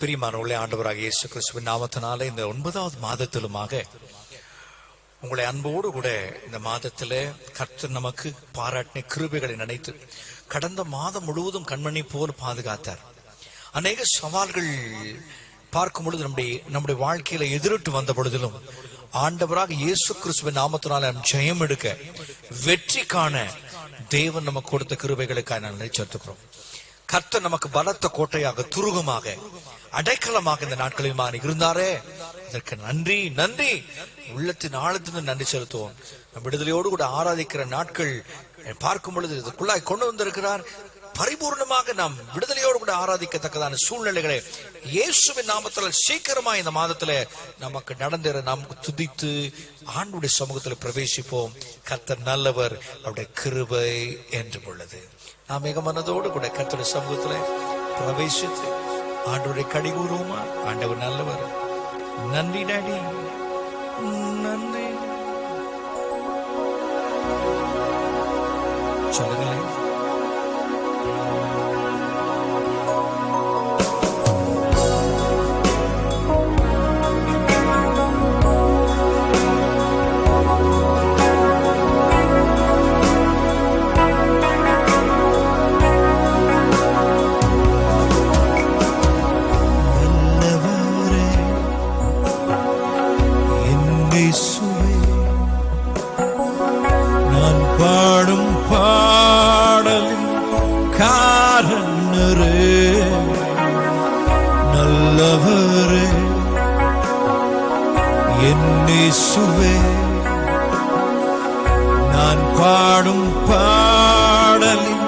பிரியமானவர்களே, ஆண்டவராகிய இயேசு கிறிஸ்துவின் நாமத்தினாலே இந்த 9வது மாதத்திலுமாக உங்களை அன்போடு கூட இந்த மாதத்திலே கர்த்தர் நமக்கு பாராட்டின கிருபைகளை நினைத்து கடந்த மாதம் முழுவதும் கண்மணி போல் பாதுகாத்தார். அநேக சவால்கள் பார்க்கும் பொழுது நம்முடைய வாழ்க்கையில எதிரிட்டு வந்த பொழுதிலும் ஆண்டவராக இயேசு கிறிஸ்துவின் நாமத்தினால ஜெயம் எடுக்க வெற்றி காண தேவன் நமக்கு கொடுத்த கிருபைகளுக்காக நான் நினைச்சிருக்கிறோம். கர்த்தர் நமக்கு பலத்த கோட்டையாக, துருகமாக, அடைக்கலமாக இந்த நாட்களில் இருந்தாரே, இதற்கு நன்றி நன்றி. உள்ளத்தின் ஆழத்தின் நன்றி செலுத்துவோம். நம் விடுதலையோடு கூட ஆராதிக்கிற நாட்கள் பார்க்கும் பொழுது இதற்குள்ளாய் கொண்டு வந்திருக்கிறார். பரிபூர்ணமாக நாம் விடுதலையோடு கூட ஆராதிக்கத்தக்கதான சூழ்நிலைகளை இயேசுவின் நாமத்தில் சீக்கிரமா இந்த மாதத்துல நமக்கு நடந்தேற நாம் துதித்து ஆண்டுடைய சமூகத்தில் பிரவேசிப்போம். கர்த்தர் நல்லவர், அவருடைய கிருபை என்றும் உள்ளது. நாம் மிக மனதோடு கூட கர்த்தருடைய சமூகத்துல பிரவேசித்து ஆண்டவரை கடி கூறுவோமா? ஆண்டவர் நல்லவர். நன்றி டாடி, நன்றி சொல்லுங்களேன். நல்லவரே என்னேசுவே, நான் பாடும் பாடலின்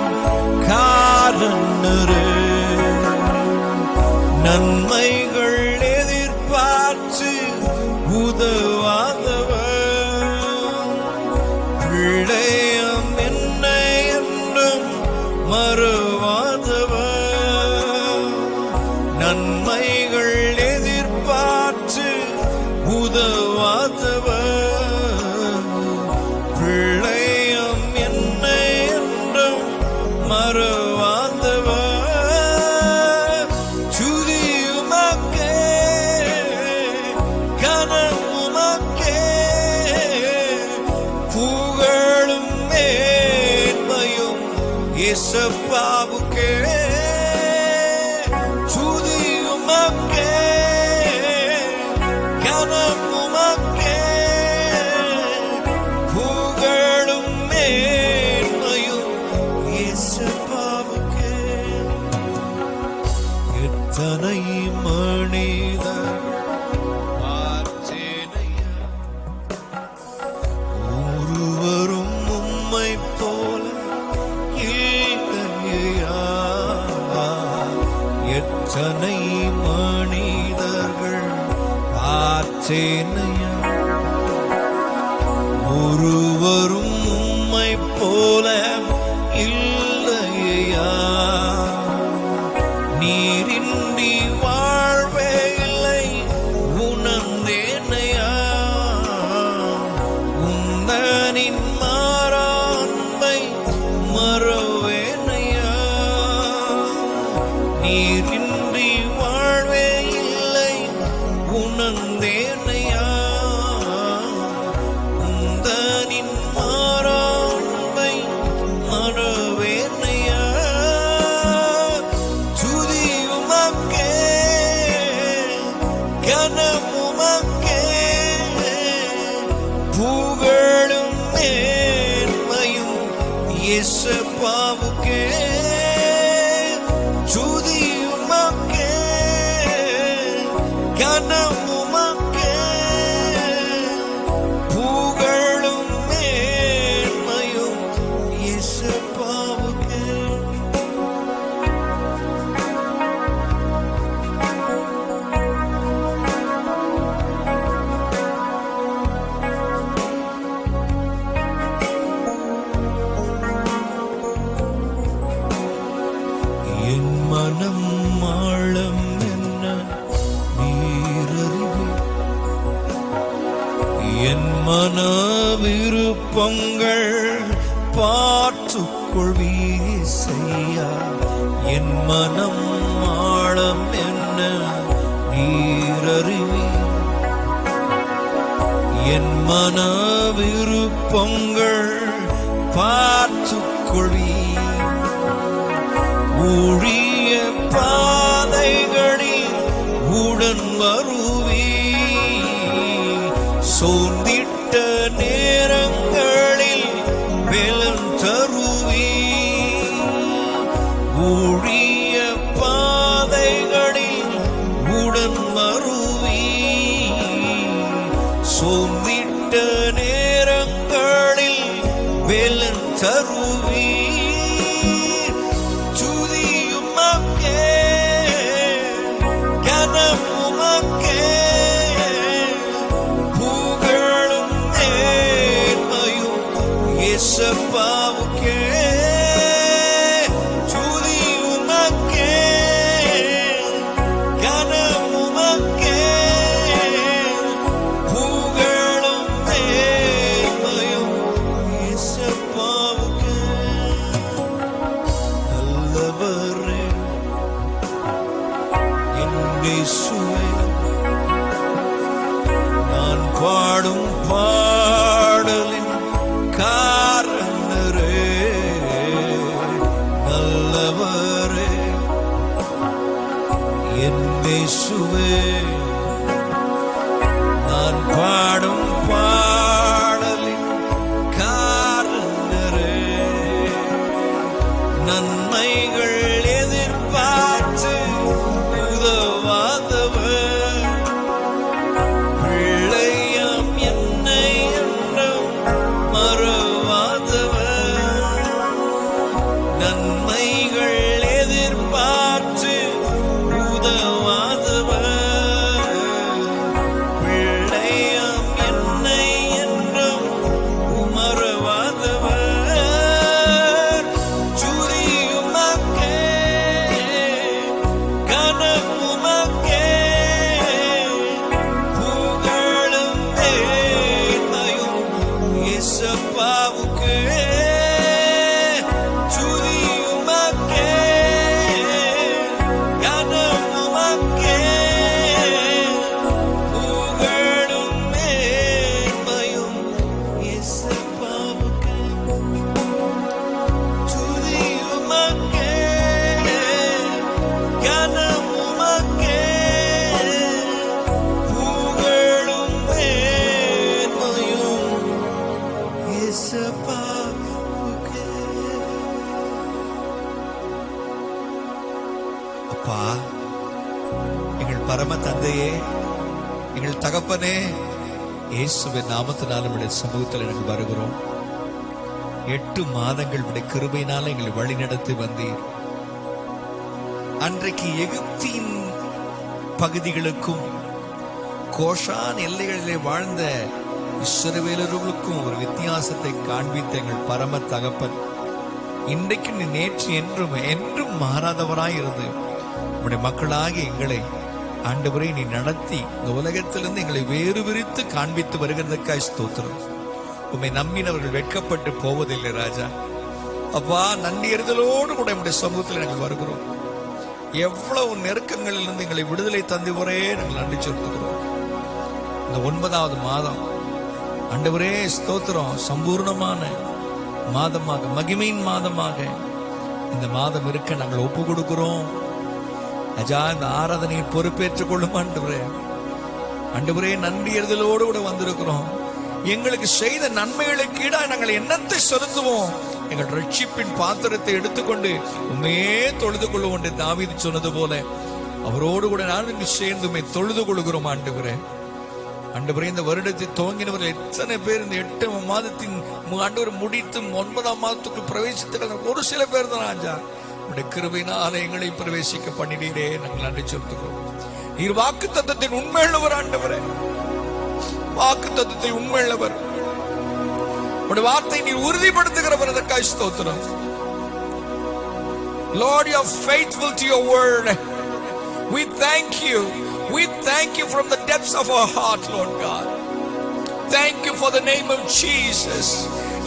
காரணரே, நன்மைகள் எதிர்பார்த்து உதவாதவர், பிள்ளையம் என்னை என்றும் மறவாதவர், நன்மைகள் எதிர்பார்த்து உதவாதவர், பிள்ளையம் என்னை என்றும் மறவாதவர், துதியுமக்கே கனமுமக்கே, புகழும் மேன்மையும் இயேசுவுக்கே, புகழும் மேன்மையும் இயேசுவுக்கே. எத்தனை மனிதர் பார்த்தேனையா, ஒருவரும் உம்மை போல இல்லையா, எத்தனை மனிதர்கள் பார்த்தேனையா, ஒருவரும் உம்மை போல இல்லையா, நீரின்றி வாழ்வே இல்லை உணர்ந்தேனையா, உந்தனின் மாறாண்மை மறவேனையா, நீரின்றி வாழ்வே இல்லை உணர்ந்தேனையா, உந்தனின் மாறாண்மை மறவேனையா, துதியுமக்கே கனமுமக்கே, புகழும் மேன்மையும் இயேசுவுக்கே, துதியுமக்கே கனமுமக்கே, புகழும் மேன்மையும் இயேசுவுக்கே. என் மனம் ஆழம் என்ன நீரறிவே, என் மன விருப்பங்கள் பார்த்துக்கொள்வீர் செய்யா, என் மனம் ஆழம் என்ன நீரறிவீர். என் மன விருப்பங்கள் பார்த்துக் கொள்வீர். ஊழிய பாதைகளில் உடன் வருவீர். சோர்ந்திட்ட நேரங்களில் பலன் தருவீர். ஊழிய பாதைகளில் உடன் வருவீர். சோர்ந்திட்ட நேரங்களில் பலன் தருவீர். துதியுமக்கே கனமுமக்கே புகழும் நேர்மையும் இயேசுவுக்கே. துதியுமக்கே கனமுமக்கே புகழும் நேர்மையும் இயேசுவுக்கே. நல்லவரே என் இயேசுவே, நான் பாடும் பாடலின் காரணரே. நல்லவரே என் இயேசுவே, நான் பாடும் பாடலின் காரணரே. நன்மைகள் எதிர்பார்த்து உதவாதவர், பிள்ளையாம் என்னை என்றும் மறவாதவர். நன்மைகள் எதிர்பார்த்து உதவாதவர், பிள்ளையாம் என்னை என்றும் மறவாதவர். துதியுமக்கே கனமுமக்கே புகழும் நேர்மையும் இயேசுவுக்கே. துதியுமக்கே கனமுமக்கே புகழும் நேர்மையும் இயேசுவுக்கே. துதியுமக்கே கனமுமக்கே புகழும் நேர்மையும் இயேசுவுக்கே. அப்பா, எங்கள் பரம தந்தையே, எங்கள் தகப்பனே, இயேசுவின் நாமத்தினால் உடைய சமூகத்தில் நாங்கள் வருகிறோம். 8 மாதங்கள் உடைய கிருபையினால் எங்களை வழிநடத்தி வந்தீர். அன்றைக்கு எகிப்தின் பகுதிகளுக்கும் கோஷான் எல்லைகளிலே வாழ்ந்த இஸ்ரவேலர்களுக்கும் ஒரு வித்தியாசத்தை காண்பித்த எங்கள் பரம தகப்பன், இன்றைக்கு நீ நேற்று என்றும் என்றும் மாறாதவராய் இருந்து உடைய மக்களாகி எங்களை ஆண்டவரை நீ நடத்தி இந்த உலகத்திலிருந்து எங்களை வேறு விரித்து காண்பித்து வருகிறதுக்காய் ஸ்தோத்திரம். உம்மை நம்பினவர்கள் வெட்கப்பட்டு போவதில்லை ராஜா. அப்பா, நன்றி எறிதலோடு கூட நம்முடைய சமூகத்தில் நாங்கள் வருகிறோம். எவ்வளவு நெருக்கங்களிலிருந்து எங்களை விடுதலை தந்து ஒரே நாங்கள் நன்றி செலுத்துகிறோம். இந்த 9வது மாதம் ஆண்டவரே ஸ்தோத்திரம், சம்பூர்ணமான மாதமாக, மகிமையின் மாதமாக இந்த மாதம் இருக்க நாங்கள் ஒப்பு கொடுக்கிறோம். அஜா, இந்த ஆராதனையை பொறுப்பேற்றுக் கொள்ளும் ஆண்டவரே. ஆண்டவரே, நன்றி எறிதலோடு கூட வந்திருக்கிறோம். எங்களுக்கு செய்த நன்மைகளுக்கு ஈடாக நாங்கள் என்னத்தை செலுத்துவோம்? எங்கள் ரட்சிப்பின் பாத்திரத்தை எடுத்துக்கொண்டு உண்மையே தொழுது கொள்ளுவோம் என்று தாவீது சொன்னது போல அவரோடு கூட நாங்கள் சேர்ந்து தொழுது கொள்கிறோம். ஆண்டவரே, ஆண்டவரே, இந்த வருடத்தை துவங்கினவர்கள் எத்தனை பேர் இந்த 8 மாதத்தின் ஆண்டவர் முடித்து 9ஆம் மாதத்துக்கு பிரவேசித்த ஒரு சில பேர் தான் ராஜா. உடைய கிருபையினால எங்களை பிரவேசிக்க பண்ணினீரே, நாங்கள் நன்றி செலுத்துகிறோம். நீர் வாக்கு தத்தத்தின் உண்மையுள்ளவர் ஆண்டவரே, வாக்கு தத்தத்தில் உண்மையுள்ளவர். உடைய வார்த்தை நீர் உறுதிப்படுத்துகிறவர், அதற்காக ஸ்தோத்திரம். Lord, you are faithful to your word. We thank you. We thank you from the depths of our heart, Lord God. Thank you for the name of Jesus.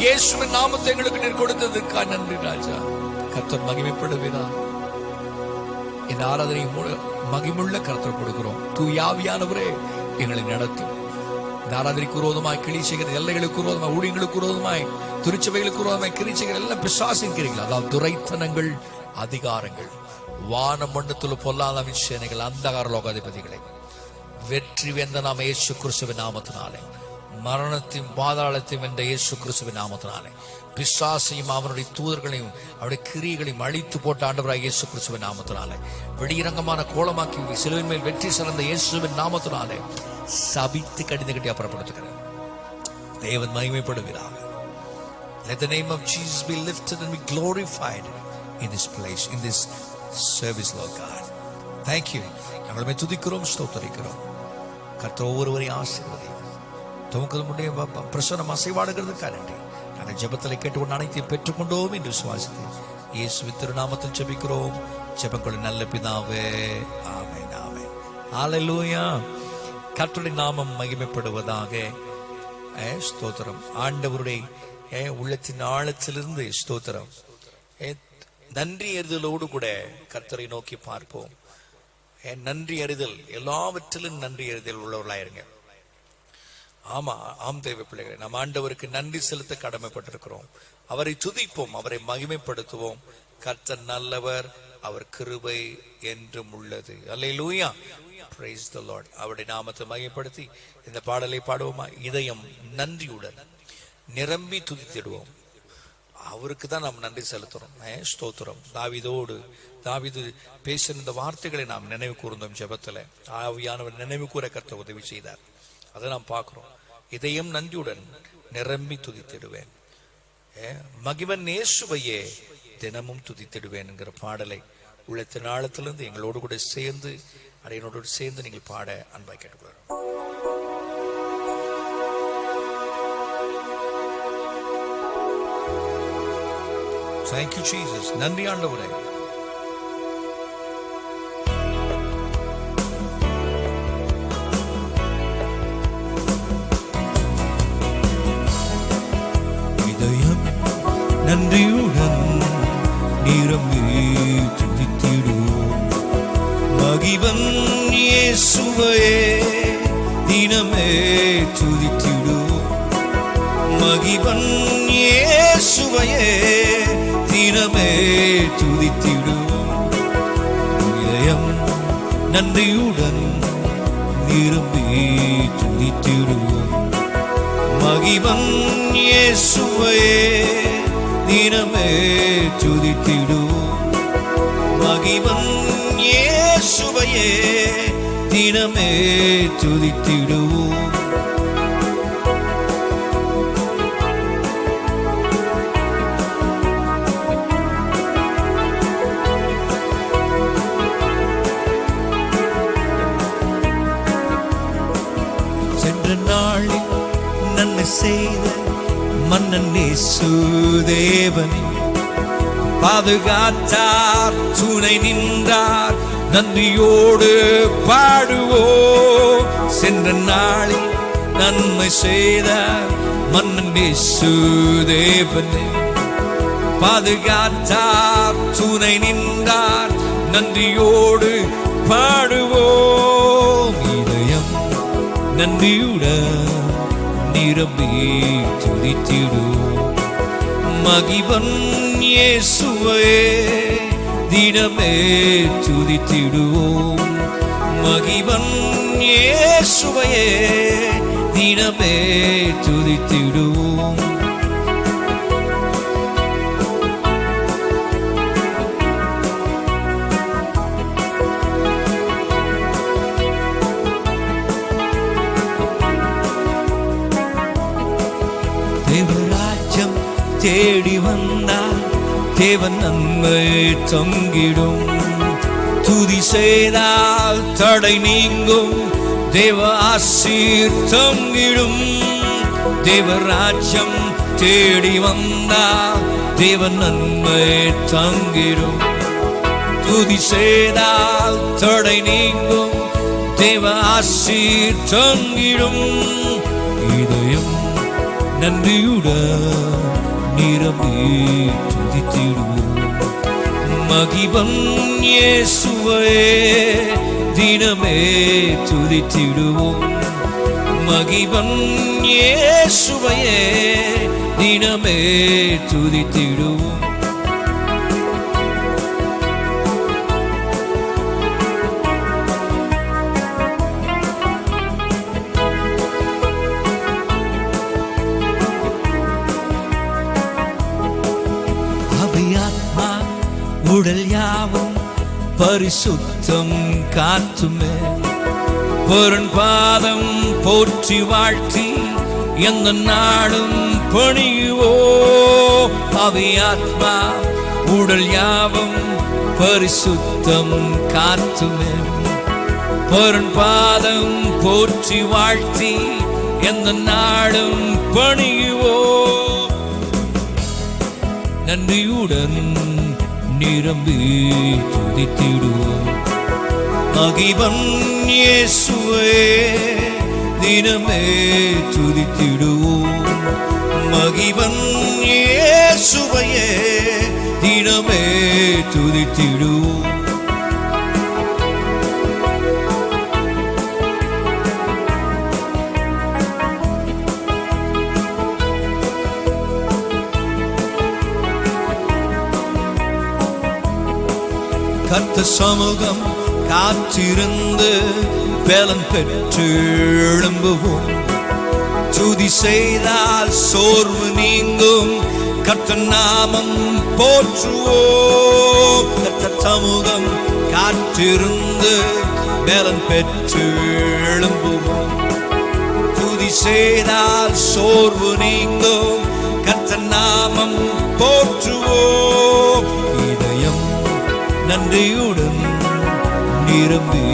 இயேசுவின் நாமத்தை எங்களுக்கு நீர் கொடுத்ததற்காக நன்றி ராஜா. கர்த்தர் மகிமைப்படுவீராக. இந்த ஆராதனை மகிமுள்ள கருத்தில் கொடுக்கிறோம். தூயாவியானவரே எங்களை நடத்தும். ஆராதனைக்கு விரோதமாய் கிளி செய்கிற எல்லைகளுக்கு விரோதமாய் ஊழியங்களுக்கு விரோதமாய் திருச்சபைகளுக்கு விரோதமாய் கிளி செய்கிற எல்லாம் பிசாசின் கிரிகள், அதாவது துரைத்தனங்கள், அதிகாரங்கள், வான மண்டத்துல பொல்லாத சேனைகள், அந்தகார லோகாதிபதிகளை வெற்றி வென்ற நாம இயேசு கிறிஸ்துவின் நாமத்தினாலே, மரணத்தையும் பாதாளத்தையும் வென்ற இயேசு கிறிஸ்துவின் நாமத்தினாலே, பிசாசையும் அவனுடைய தூதர்களையும் அவருடைய கிரியைகளையும் அழித்து போட்ட ஆண்டவராக இயேசு கிறிஸ்துவின் நாமத்தினாலே, வெளியரங்கமான கோலமாக்கி சிலுவையின் மேல் வெற்றி சிறந்த இயேசுவின் நாமத்தினாலே சபித்து கடிந்து கட்டி அப்புறப்படுத்துகிறேன். தேவன் மகிமைப்படுகிறார். Let the name of Jesus be lifted and be glorified in this place, in this service, Lord God. Thank you. நாங்கள் துதிக்கிறோம், ஸ்தோத்திரிக்கிறோம். கர்த்தர் ஒவ்வொருவரையும் ஆசீர்வதியும். துவக்கமுடைய பிரசன்னம் அசைவாடுகிறதுக்காக நன்றி. நாங்கள் ஜெபத்தில் கேட்டுக்கொண்டு அனைத்தையும் பெற்றுக்கொண்டோம் என்று விசுவாசித்து இயேசுவின் திருநாமத்தில் ஜெபிக்கிறோம். ஜெபங்களை நல்ல பிதாவே, ஆமென், ஆமென். ஹல்லேலூயா. கர்த்தருடைய நாமம் மகிமைப்படுவதாக. ஸ்தோத்திரம். ஆண்டவருடைய உள்ளத்தின் ஆழத்திலிருந்து ஸ்தோத்திரம். நன்றி அறிதலோடு கூட கர்த்தரை நோக்கி பார்ப்போம். நன்றி அறிதல், எல்லாவற்றிலும் நன்றி அறிதல் உள்ளவர்களாயிருங்க. ஆம் தேவ பிள்ளைகளை, நம் ஆண்டவருக்கு நன்றி செலுத்த கடமைப்பட்டிருக்கிறோம். அவரை துதிப்போம், அவரை மகிமைப்படுத்துவோம். கர்த்தர் நல்லவர், அவர் கிருபை என்றும் உள்ளது. அல்லேலூயா. Praise the Lord. அவருடைய நாமத்தை மகிமைப்படுத்தி இந்த பாடலை பாடுவோமா? இதயம் நன்றியுடன் நிரம்பி துதித்திடுவோம். அவருக்கு தான் நாம் நன்றி செலுத்துறோம். ஸ்தோத்திரம். தாவீது பேசின இந்த வார்த்தைகளை நாம் நினைவு கூர்ந்தோம் ஜெபத்துல. ஆவியானவர் நினைவு கூற கர்த்தர் உதவி செய்தார். அதை நாம் பார்க்கிறோம். இதயம் நன்றியுடன் நிரம்பி துதித்திடுவேன், மகிமன் இயேசுவையே தினமும் துதித்திடுவேன் என்கிற பாடலை உள்ளத்தின் ஆழத்திலிருந்து எங்களோடு கூட சேர்ந்து அடையனோடு சேர்ந்து நீங்கள் பாட அன்பாய் கேட்டுக்கொள்கிறோம். Thank you Jesus. நன்றி ஆண்டவரே. இதயம் நன்றியுடன் நிரம்பி துதித்திடுவோம், மகிமன் இயேசுவையே தினமே துதித்திடுவோம், மகிமன் இயேசுவையே தினமே துதித்திடுவோம். இதயம் நன்றியுடன் நிரம்பி துதித்திடுவோம், மகிமன் இயேசுவையே தினமே துதித்திடுவோம், மகிமன் இயேசுவையே தினமே துதித்திடுவோம். சென்ற நாளில் நன்மை செய்த மன்னன் இயேசு தேவனே, பாதுகாத்தார், துணை நின்றார், நன்றியோடு பாடுவோம். சென்ற நாளில் நன்மை செய்தார் மன்னன் இயேசு தேவனே, பாதுகாத்தார், துணை நின்றார், நன்றியோடு பாடுவோம். இதயம் நன்றியுடன் நிரம்பி துதித்திடுவோம், மகிமன் இயேசுவையே தினமே துதித்திடுவோம், மகிமன் இயேசுவையே தினமே துதித்திடுவோம். தேவராஜ்யம் தேடி வந்தார், தேவன் நன்மை தங்கிடும், துதி செய்தால் தடை நீங்கும், தேவ ஆசீர் தங்கிடும். தேவராஜ்யம் தேடி வந்தால் தேவன் நன்மை தங்கிடும், துதி செய்தால் தடை நீங்கும், தேவ ஆசீர் தங்கிடும். இதயம் நன்றியுடன் நிரம்பி துதித்திடுவோம், மகிமன் இயேசுவையே தினமே துதித்திடுவோம். மகிபன் இயேசுவையே தினமே துதித்திடுவோம். ஆத்மா உடல் யாவும் பரிசுத்தம் காத்துமே பொருள் பாதம் போற்றி வாழ்த்தி எந்த நாடும் பணியுவோ. அவை ஆத்மா உடல் யாவும் பரிசுத்தம் காத்துமே பொருள் பாதம் போற்றி வாழ்த்தி எந்த நாடும் பணியுவோ. நன்றியுடன் நிரம்பி துதித்திடுவோம். மகிபன் இயேசுவே தினமே துதித்திடுவோம். மகிபன் இயேசுவையே தினமே துதித்திடுவோம். கர்த்தர் சமூகம் காத்திருந்து பலன் பெற்று எழும்புவோம். துதி செய்தால் சோர்வு நீங்கும், கர்த்தர் நாமம் போற்றுவோம். கர்த்தர் சமூகம் காத்திருந்து பலன் பெற்று எழும்புவோம். துதி செய்தால் சோர்வு நீங்கும், கர்த்தர் நாமம் போற்றுவோம். இதயம் நன்றியுடன் நிரம்பி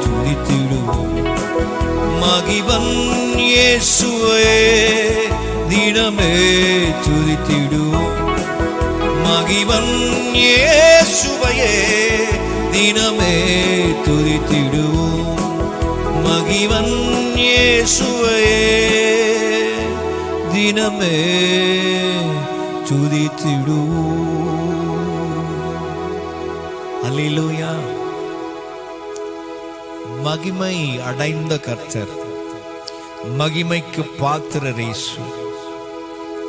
துதித்திடுவோம். மகிபன் இயேசுவே தினமே துதித்திடுவோம். மகிபன் இயேசுவையே தினமே துதித்திடுவோம். மகிபன் இயேசுவையே தினமே துதித்திடுவோம். அல்லேலூயா. மகிமை அடைந்த கர்த்தர், மகிமைக்கு பாத்திரர் இயேசு.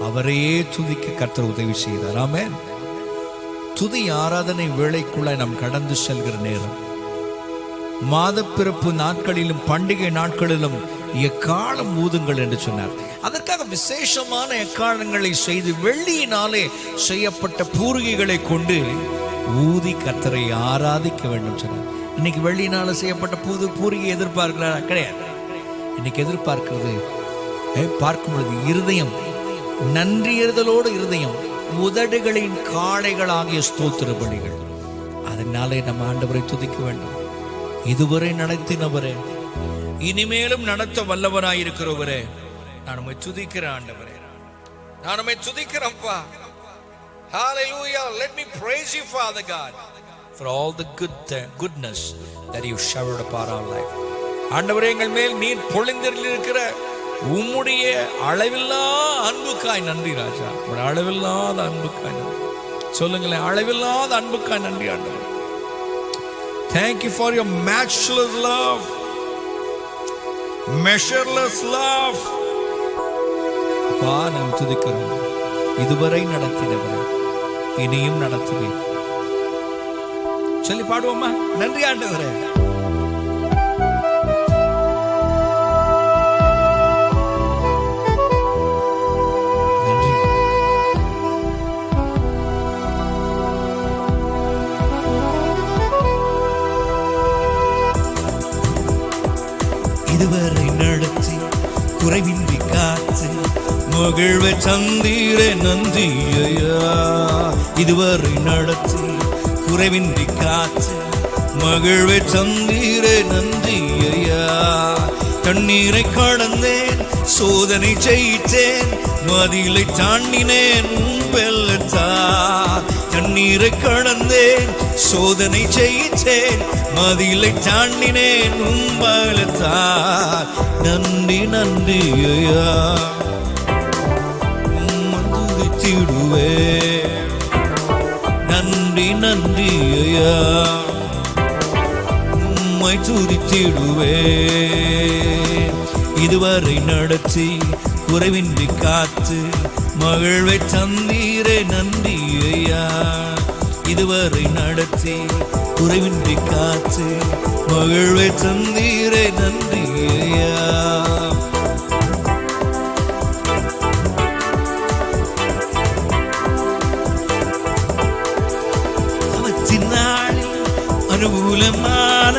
அவரையே துதிக்க கர்த்தர் உதவி செய்தார். ஆமென். துதி ஆராதனை வேளைக்குள்ள நாம் கடந்து செல்கிற நேரம், மாதப்பிறப்பு நாட்களிலும் பண்டிகை நாட்களிலும் எக்காலம் ஊதுங்கள் என்று சொன்னார். அதற்காக விசேஷமான எக்காலங்களை செய்து வெள்ளியினாலே செய்யப்பட்ட பூரிகைகளை கொண்டு ஊதி கர்த்தரை ஆராதிக்க வேண்டும் சொன்னார். இன்னைக்கு வெள்ளியினால செய்யப்பட்ட பூரிகை எதிர்பார்க்கிறாரா? கிடையாது. இன்னைக்கு எதிர்பார்க்கிறது, பார்க்கும் பொழுது இருதயம் நன்றியறுதலோடு, இருதயம் உதடுகளின் காளைகளாகிய ஸ்தோத்திர பலிகள். அதனாலே நம்ம ஆண்டவரை துதிக்க வேண்டும். இதுவரை நடத்தினவரே, இனிமேலும் நடத்த வல்லவராயிருக்கிறவரே, நான் உம்மை துதிக்கிற ஆண்டவரே, நான் உம்மை துதிக்கிறேன்ப்பா. Hallelujah. Let me praise you, Father God, for all the goodness that you showered upon our life. ஆண்டவரே, எங்கள் மேல் நீர் பொழிந்திருக்கிற உம்முடைய அளவில்லா அன்புக்காய் நன்றி ராஜா. உம்முடைய அளவில்லாத அன்புக்காய் நன்றி. சொல்லுங்களேன், அளவில்லாத அன்புக்காய் நன்றி ஆண்டவரே. Thank you for your matchless love, measureless love. நாம் துதிக்கிறோம். இதுவரை நடத்தினவரே, இனியும் நடத்துவேன் சொல்லி பாடுவோமா? நன்றி ஆண்டவரே. இதுவரை நடத்தி குறைவின்றி காத்து மகிழ்வை தந்தீரே நன்றி ஐயா. இதுவரை நடத்தி குறைவின்றி காத்து மகிழ்வை தந்தீரே நன்றி ஐயா. தண்ணீரை கடந்தேன், சோதனை ஜெயித்தேன், மதிலை தாண்டினேன் வெள்ளத்தார். தண்ணீரை கடந்தேன், சோதனை ஜெயித்தேன், மதிலை தாண்டினேன் வெள்ளத்தார். நன்றி நன்றி ஐயா. துதித்திடுவே நன்றி நன்றி ஐயா. உம்மை துதித்திடுவே. இதுவரை நடத்தி குறைவின்றி காத்து மகிழ்வை தந்தீரே நன்றி ஐயா. இதுவரை நடத்தி குறைவின்றி காத்து மகிழ்வை தந்தீரே நன்றி ஐயா. அனுகூலமான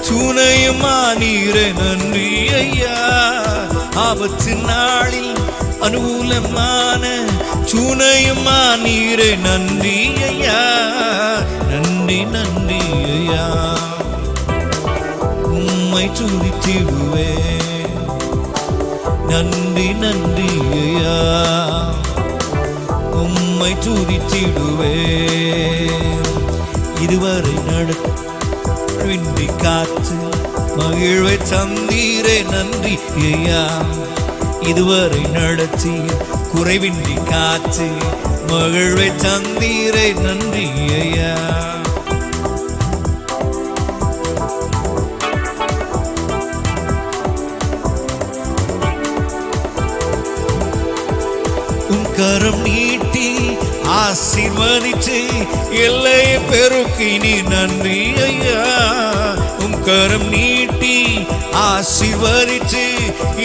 துணையுமானீரே நன்றி ஐயா. ஆபத்து நாளில் அனுகூலமான துணையுமானீரே நன்றி ஐயா. நன்றி நன்றி ஐயா. உம்மை துதித்திடுவே. நன்றி நன்றி ஐயா. உம்மை துதித்திடுவே. இதுவரை நடத்தி காத்து மகிழ்வை தந்தீரே நன்றி ஐயா. இதுவரை நடத்தி குறைவின்றி காத்து மகிழ்வை தந்தீரே நன்றி ஐயா. உம் கரம் நீட்டி ஆசீர்வதிச்சு எல்லையை பெருக்கினி நன்றி ஐயா. உம் கரம் நீட்டி ஆசீர்வதிச்சு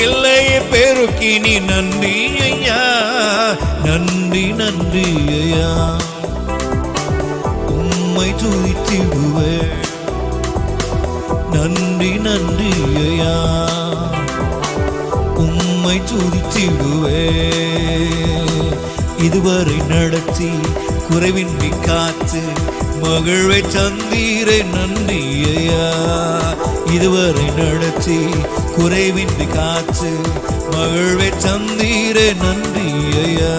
எல்லையை பெருக்கினி நன்றி ஐயா. நன்றி நன்றி ஐயா. உம்மை துதித்திடுவே. நன்றி நன்றி ஐயா. உம்மை துதித்திடுவே. இதுவரை நடத்தி குறைவின்றி காத்து மகிழ்வை தந்தீரே நன்றி ஐயா. இதுவரை நடத்தி குறைவின்றி காத்து மகிழ்வை தந்தீரே நன்றி ஐயா.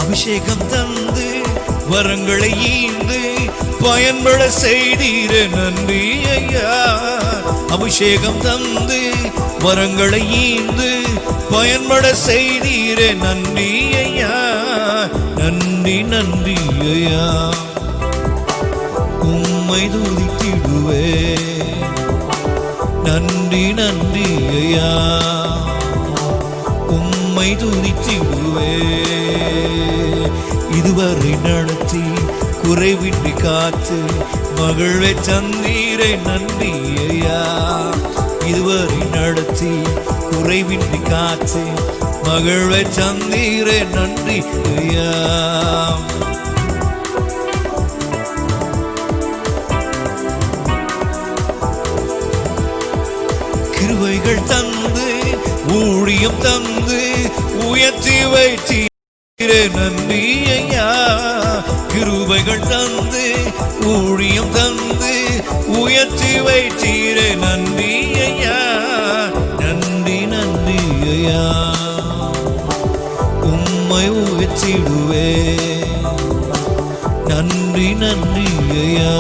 அபிஷேகம் தந்து வரங்களை ஈந்து பயன்பட செய்தீரே நன்றி ஐயா. அபிஷேகம் தந்து வரங்களை ஈந்து பயன்பட செய்தீரே நன்றி ஐயா. நன்றி நன்றி ஐயா. உம்மை துதித்திடுவே. நன்றி நன்றி ஐயா. உம்மை துதித்திடுவே. இதுவரை நடத்தி குறைவின்றி காத்து மகிழ்வை தந்தீரே நன்றி ஐயா. இதுவரை நடத்தி குறைவின்றி காத்து மகிழ்வை தந்தீரே நன்றி ஐயா. கிருபைகள் தந்து ஊழியம் தந்து உயர்த்தி வைத்தீரே நன்றி ஐயா. கிருபைகள் தந்து ஊழியம் தந்து உயர்த்தி வைத்தீரே நன்றி ஐயா. நன்றி நன்றி ஐயா. உம்மை உயர்த்திடுவே. நன்றி நன்றி ஐயா.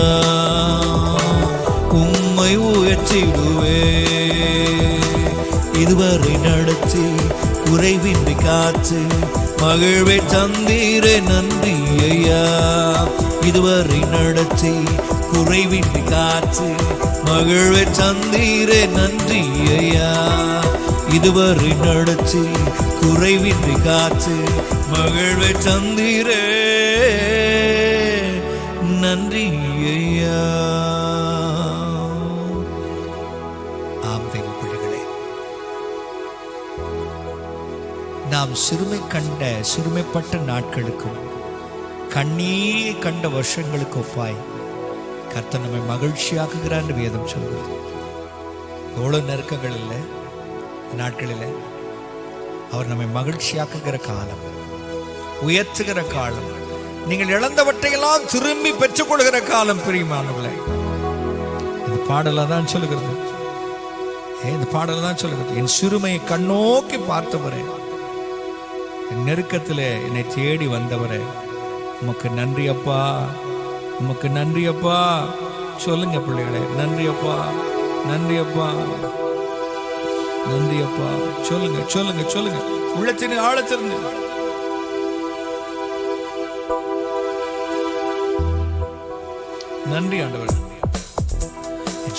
உம்மை உயர்த்திடுவே. இதுவரை நடத்தி குறைவின்றி காத்து மகிழ்வை தந்தீரே நன்றி ஐயா. இதுவரை நடத்தி குறைவின்றி காத்து மகிழ்வை தந்தீரே நன்றி ஐயா. இதுவரை நடத்தி குறைவின்றி காத்து மகிழ்வை தந்தீரே நன்றி ஐயா. ஆம் தெய்வ பிள்ளைகளே, நாம் சிறுமைப்பட்ட நாட்களுக்கும் கண்ணீரை கண்ட வருஷங்களுக்கு ஒப்பாய் கர்த்தர் நம்மை மகிழ்ச்சியாக்குகிறார் என்று வேதம் சொல்கிறது. எவ்வளவு நெருக்கங்கள் இல்லை நாட்களில் அவர் நம்மை மகிழ்ச்சியாக்குகிற காலம், உயர்த்துகிற காலம், நீங்கள் இழந்தவற்றையெல்லாம் திரும்பி பெற்றுக் கொள்கிற காலம். பிரியமானவர்களே, இந்த பாடல தான் சொல்லுகிறது. இந்த பாடல தான் சொல்லுகிறது, என் சிறுமையை கண்ணோக்கி பார்த்தவரே, என் நெருக்கத்திலே என்னை தேடி வந்தவரே, உமக்கு நன்றி அப்பா, உமக்கு நன்றி அப்பா. சொல்லுங்க பிள்ளைகளே, நன்றி அப்பா, நன்றி அப்பா, நன்றி அப்பா. சொல்லுங்க சொல்லுங்க சொல்லுங்க, உள்ளத்தின் ஆழத்திலிருந்து நன்றி ஆண்டவர்.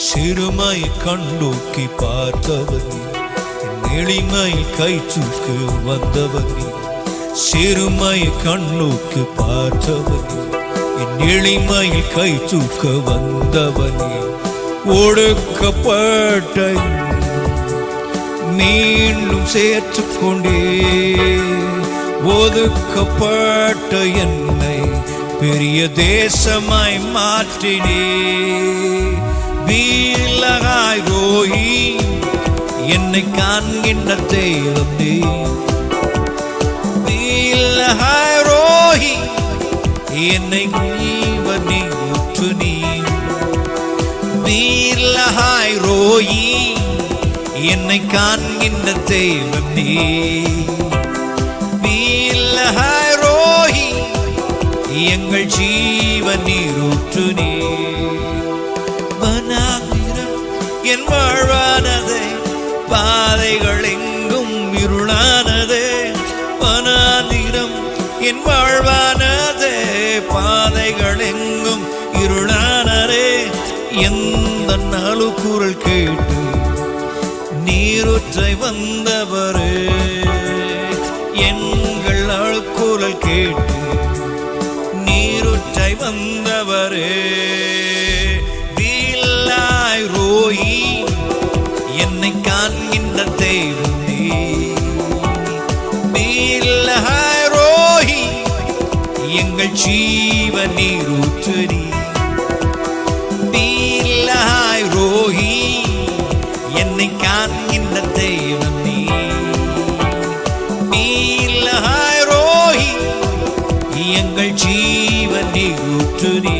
சிறுமை கண்டோக்கி பார்த்தவர், எளிமை கை தூக்கு வந்தவர். சிறுமை கண்ணோக்கு பார்த்தவர், என் எளிமையில் கை தூக்க வந்தவனே. ஒடுக்கப்பட்ட மீண்டும் சேர்த்துக்கொண்டே, ஒதுக்கப்பட்ட என்னை பெரிய தேசமாய் மாற்றினே. வீலகாய் ரோஹி என்னை காண்கின்ற தேவனே. வீலகாய் ரோஹி என்னை நீவனே ஊற்று நீ. வீலகாய் ரோஹி என்னை காண்கின்ற தேவனே. வீலகாய் ரோஹி எங்கள் ஜீவன் நீரூற்று நீ. வனாந்திரம் என் வாழ்வானதே, பாதைகள் எங்கும் இருளானதே. வனாந்திரம் என் வாழ்வானதே, பாதைகள் எங்கும் இருளானதே. எந்த நாளு குரல் கேட்டு நீரூற்றை வந்தவரே, எங்கள் அழுக்குரல் கேட்டு நீரூற்றை வந்தவரே. வீலாய் ரோஹி என்னை காண்கின்ற தேவனே. வீலாய் ரோஹி எங்கள் ஜீவன் நீரூற்று நீ. வீலாய் ரோஹி என்னை காண்கின்ற தேவனே. வீலாய் ரோஹி எங்கள் ஜீவன் நீரூற்று நீ.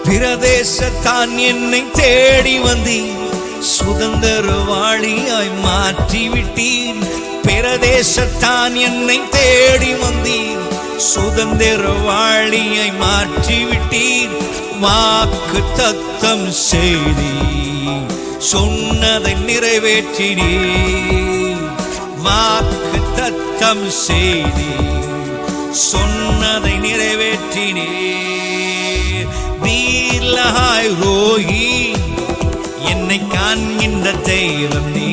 பிரதேசத்தான் என்னை தேடி வந்தீர், சுதந்திரவாளியாய் மாற்றிவிட்டீர். பிரதேசத்தான் என்னை தேடி வந்தீர், சுதந்திரவாளியாய் மாற்றிவிட்டீர். வாக்கு தத்தம் செய்தி சொன்னதை நிறைவேற்றினீர். வாக்கு தத்தம் செய்தி சொன்னதை நிறைவேற்றினீர். வீலாய் ரோஹி என்னை காண்கின்ற தெய்வம் நீ.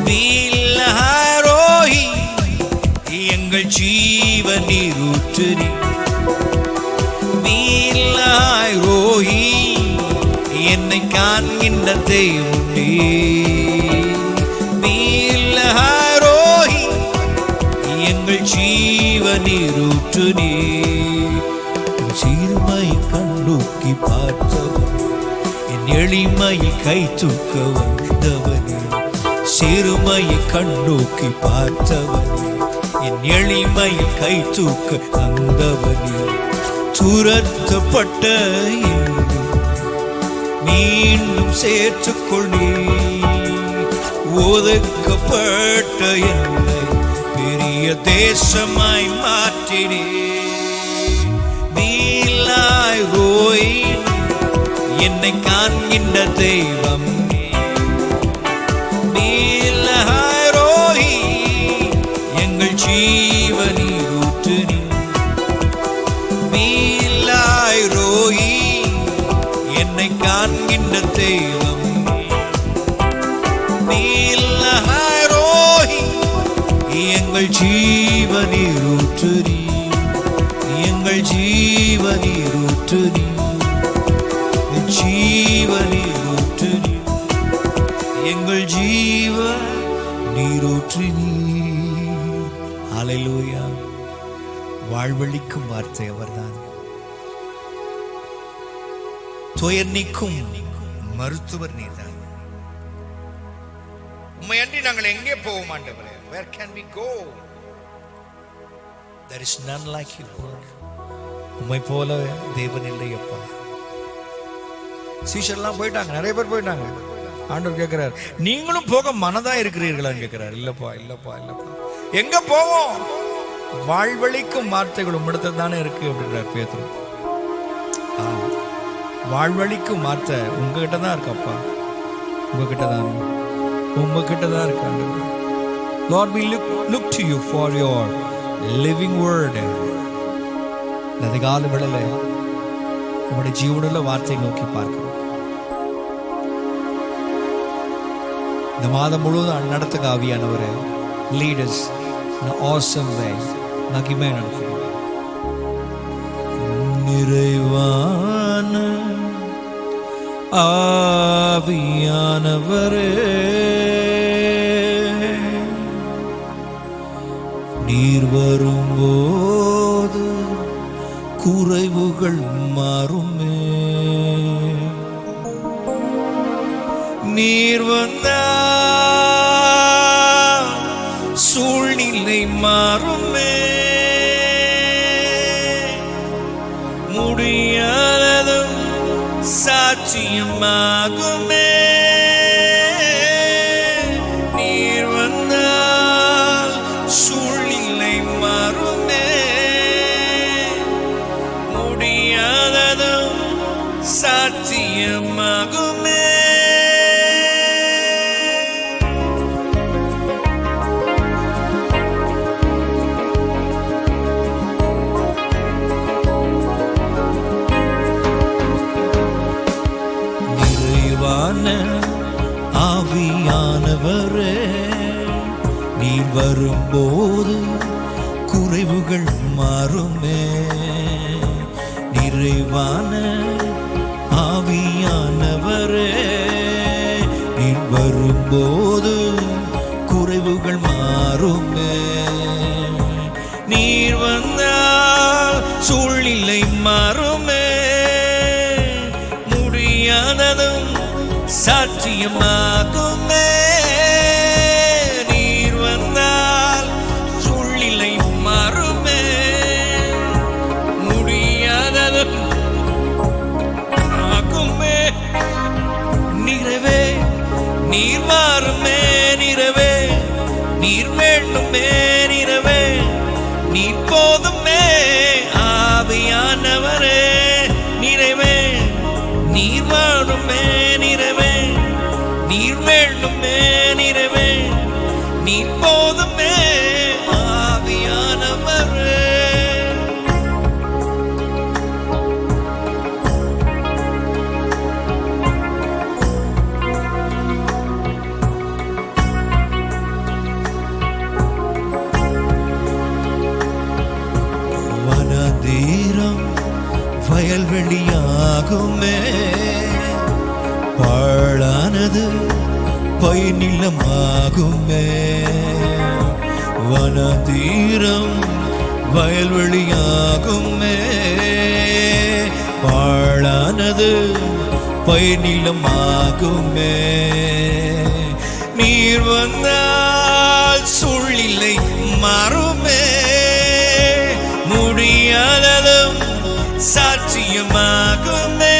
வீலாய் ரோஹி எங்கள் ஜீவன் நீரூற்று நீ. வீலாய் ரோஹி என்னை காண்கின்ற தெய்வம் நீ. வீலாய் ரோஹி எங்கள் ஜீவன் நீரூற்று நீ. சிறுமை கண்ணோக்கி பார்த்தவர், என் எளிமையில் கை தூக்க வந்தவனே. சிறுமையை கண்ணோக்கி பார்த்தவனே, என் எளிமையில் கை தூக்க வந்தவனே. துரத்தப்பட்ட மீண்டும் சேர்த்துக்கொள்ளே, ஒதுக்கப்பட்ட என்னை பெரிய தேசமாய் மாற்றினே. வீலாய் ரோஹி என்னை காண்கின்ற தெய்வம். வீலாய் ரோஹி எங்கள் ஜீவன் நீரூற்று நீ. வீலாய் ரோஹி என்னை காண்கின்ற தெய்வம். வீலாய் ரோஹி எங்கள் ஜீவன் நீரூற்று நீ. எங்கள் ஜீவன் நீரூற்று நீ. ஜீவன் நீரூற்று நீ. எங்கள் ஜீவ நீரூற்று நீ. ஹல்லேலூயா. வாழ்வளிக்கும் வார்த்தை அவர்தான். துயர் நீக்கும் மருத்துவர் நீர்தான். உம்மை அன்றி நாங்கள் எங்கே போவோம் ஆண்டவரே? Where can we go? There is none like you, Lord. உம்மை போல தேவன் இல்லை அப்பா. சீஷர்லாம் போயிட்டாங்க, நிறைய பேர் போயிட்டாங்க. ஆண்டவர் கேட்கிறார், நீங்களும் போக மனதா இருக்கிறீர்களான்னு கேட்கிறார். இல்லப்பா இல்லப்பா இல்லப்பா. எங்க போவோம்? வாழ்வளிக்கும் வார்த்தைகள் உம்மிடத்தில் தானே இருக்கு அப்படின்றார் பேதுரு. வாழ்வழிக்கும் வார்த்தை உங்ககிட்ட தான் இருக்கப்பா. உங்ககிட்ட தான் இருக்கு ஆண்டவரே. Lord, we look to you for your living word. இந்த அதிகாலை வேளையில உங்களுடைய ஜீவனுள்ள வார்த்தையை நோக்கி பார்க்கிறோம். இந்த மாதம் முழுவதும் நடத்துக ஆவியானவரே. Lead us in an awesome way. மகிமை நடத்துகிறோம். நிறைவான ஆவியானவரே, நீர் வரும்போது குறைவுகள் மாறுமே. நீர் வந்தால் சூழ்நிலை மாறுமே. முடியாததும் சாட்சியமாகுமே. நீர் வந்தால் சூழ்நிலை மாறுமே. முடியாததும் சாட்சியமாகுமே. ஆவியானவரே, நீர் வரும்போது குறைவுகள் மாறுமே. நிறைவான ஆவியானவரே, நீர் வரும்போது குறைவுகள் மாறுமே. நீர் வந்தால் சூழ்நிலை மாறுமே. முடியாததும் சாட்சியமாகுமே. நீர் வந்தால் சூழ்நிலை மாறுமே. முடியாததும் ஆகுமே. நிறைவே நீர் மாறுமே. நிறைவே நீர் வேண்டுமே. நிறைவே நீர் போதுமே. ஆவியானவரே, நிறைவே நீர் வாழுமே. நிறைவே நீர் வேண்டுமே. நிறைவே நீர் போதுமே. ஆவியானவரே, வனதீரம் வயல்வெளியாகுமே. பாழானது பயிர்நிலமாகுமே. வனதீரம் வயல்வெளியாகுமே. பாழானது பயிர்நிலமாகுமே. நீர் வந்தால் சூழ்நிலை மாறுமே. முடியாததும் சாட்சியமாகுமே.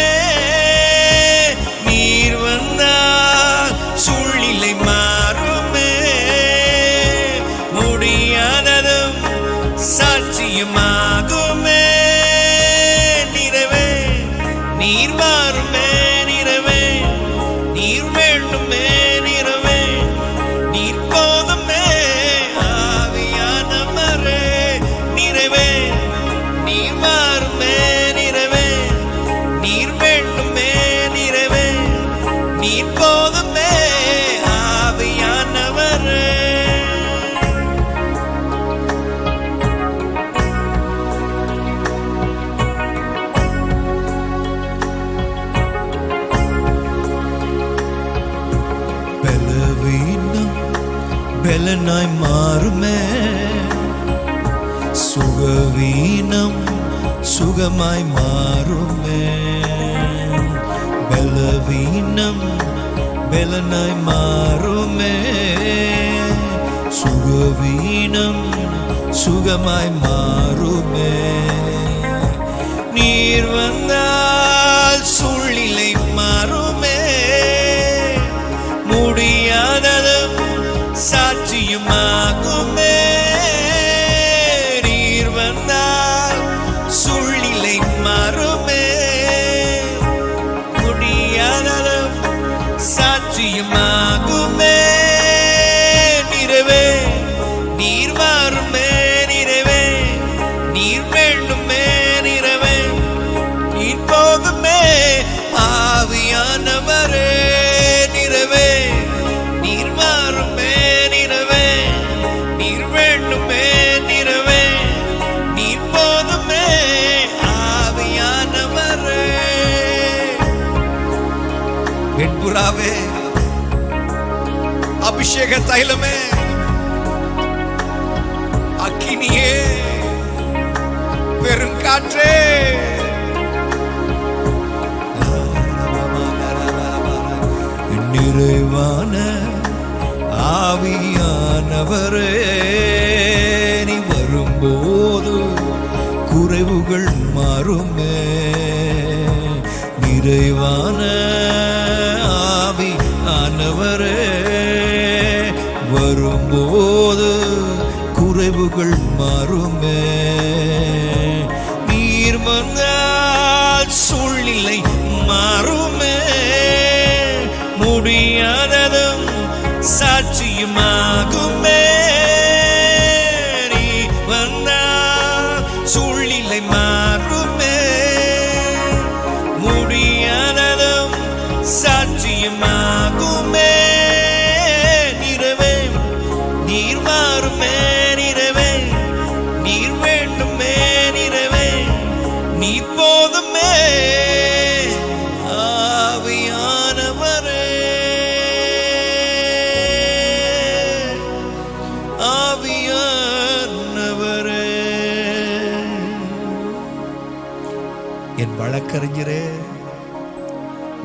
நீர் வந்தால் சூழ்நிலை மாறுமே. முடியாததும் சாட்சியமாகுமே. நிறைவே நீர் மாறுமே. நிறைவே நீர் வேண்டுமே. நிறைவே நீர் போதுமே. ஆவியானவரே, நிறைவே நீர் மாறுமே. நிறைவே நீர் வேண்டுமே. நிறைவே நீர் போதுமே. ஆவியானவரே, பலவீனம் பலனாய் மாறுமே. சுகவீனம் சுகமாய் மாறுமே. பலவீனம் பலனாய் மாறுமே. சுகவீனம் சுகமாய் மாறுமே. நீர் வந்தால் சூழ்நிலை மாறுமே. முடியாததும் சாட்சியமாகுமே. நீர் வந்தால் சூழ்நிலை மாறுமே. நீர் வாருமே நிறைவே, நீர் வேண்டுமே நிறைவே, நீர் போதுமே ஆவியானவரே நிறைவே, நீர் வாருமே நிறைவே, நீர் வேண்டுமே நிறைவே, நீர் போதுமே ஆவியானவரே. வெண்புறாவே, அபிஷேக தைலமே, அக்கினியே, பெருங்காற்றே, நிறைவான ஆவியானவரே, நீ வரும்போது குறைவுகள் மாறுமே. நிறைவான ஆவியானவரே, வரும்போது குறைவுகள் மாறுமே. நீர் வந்தால் சூழ்நிலை மாறுமே, முடியாததும் சாட்சியுமாகுமே. நீ வந்தால் சூழ்நிலை மாறுமே, முடியாததும் சாட்சியுமாகுமே. நிறைவே, நீர் வாருமே நிறைவே, நீர் வேண்டுமே நிறைவே, நீ போதுமே ஆவியானவரே, ஆவியானவரே. என் வழக்கறிஞரே,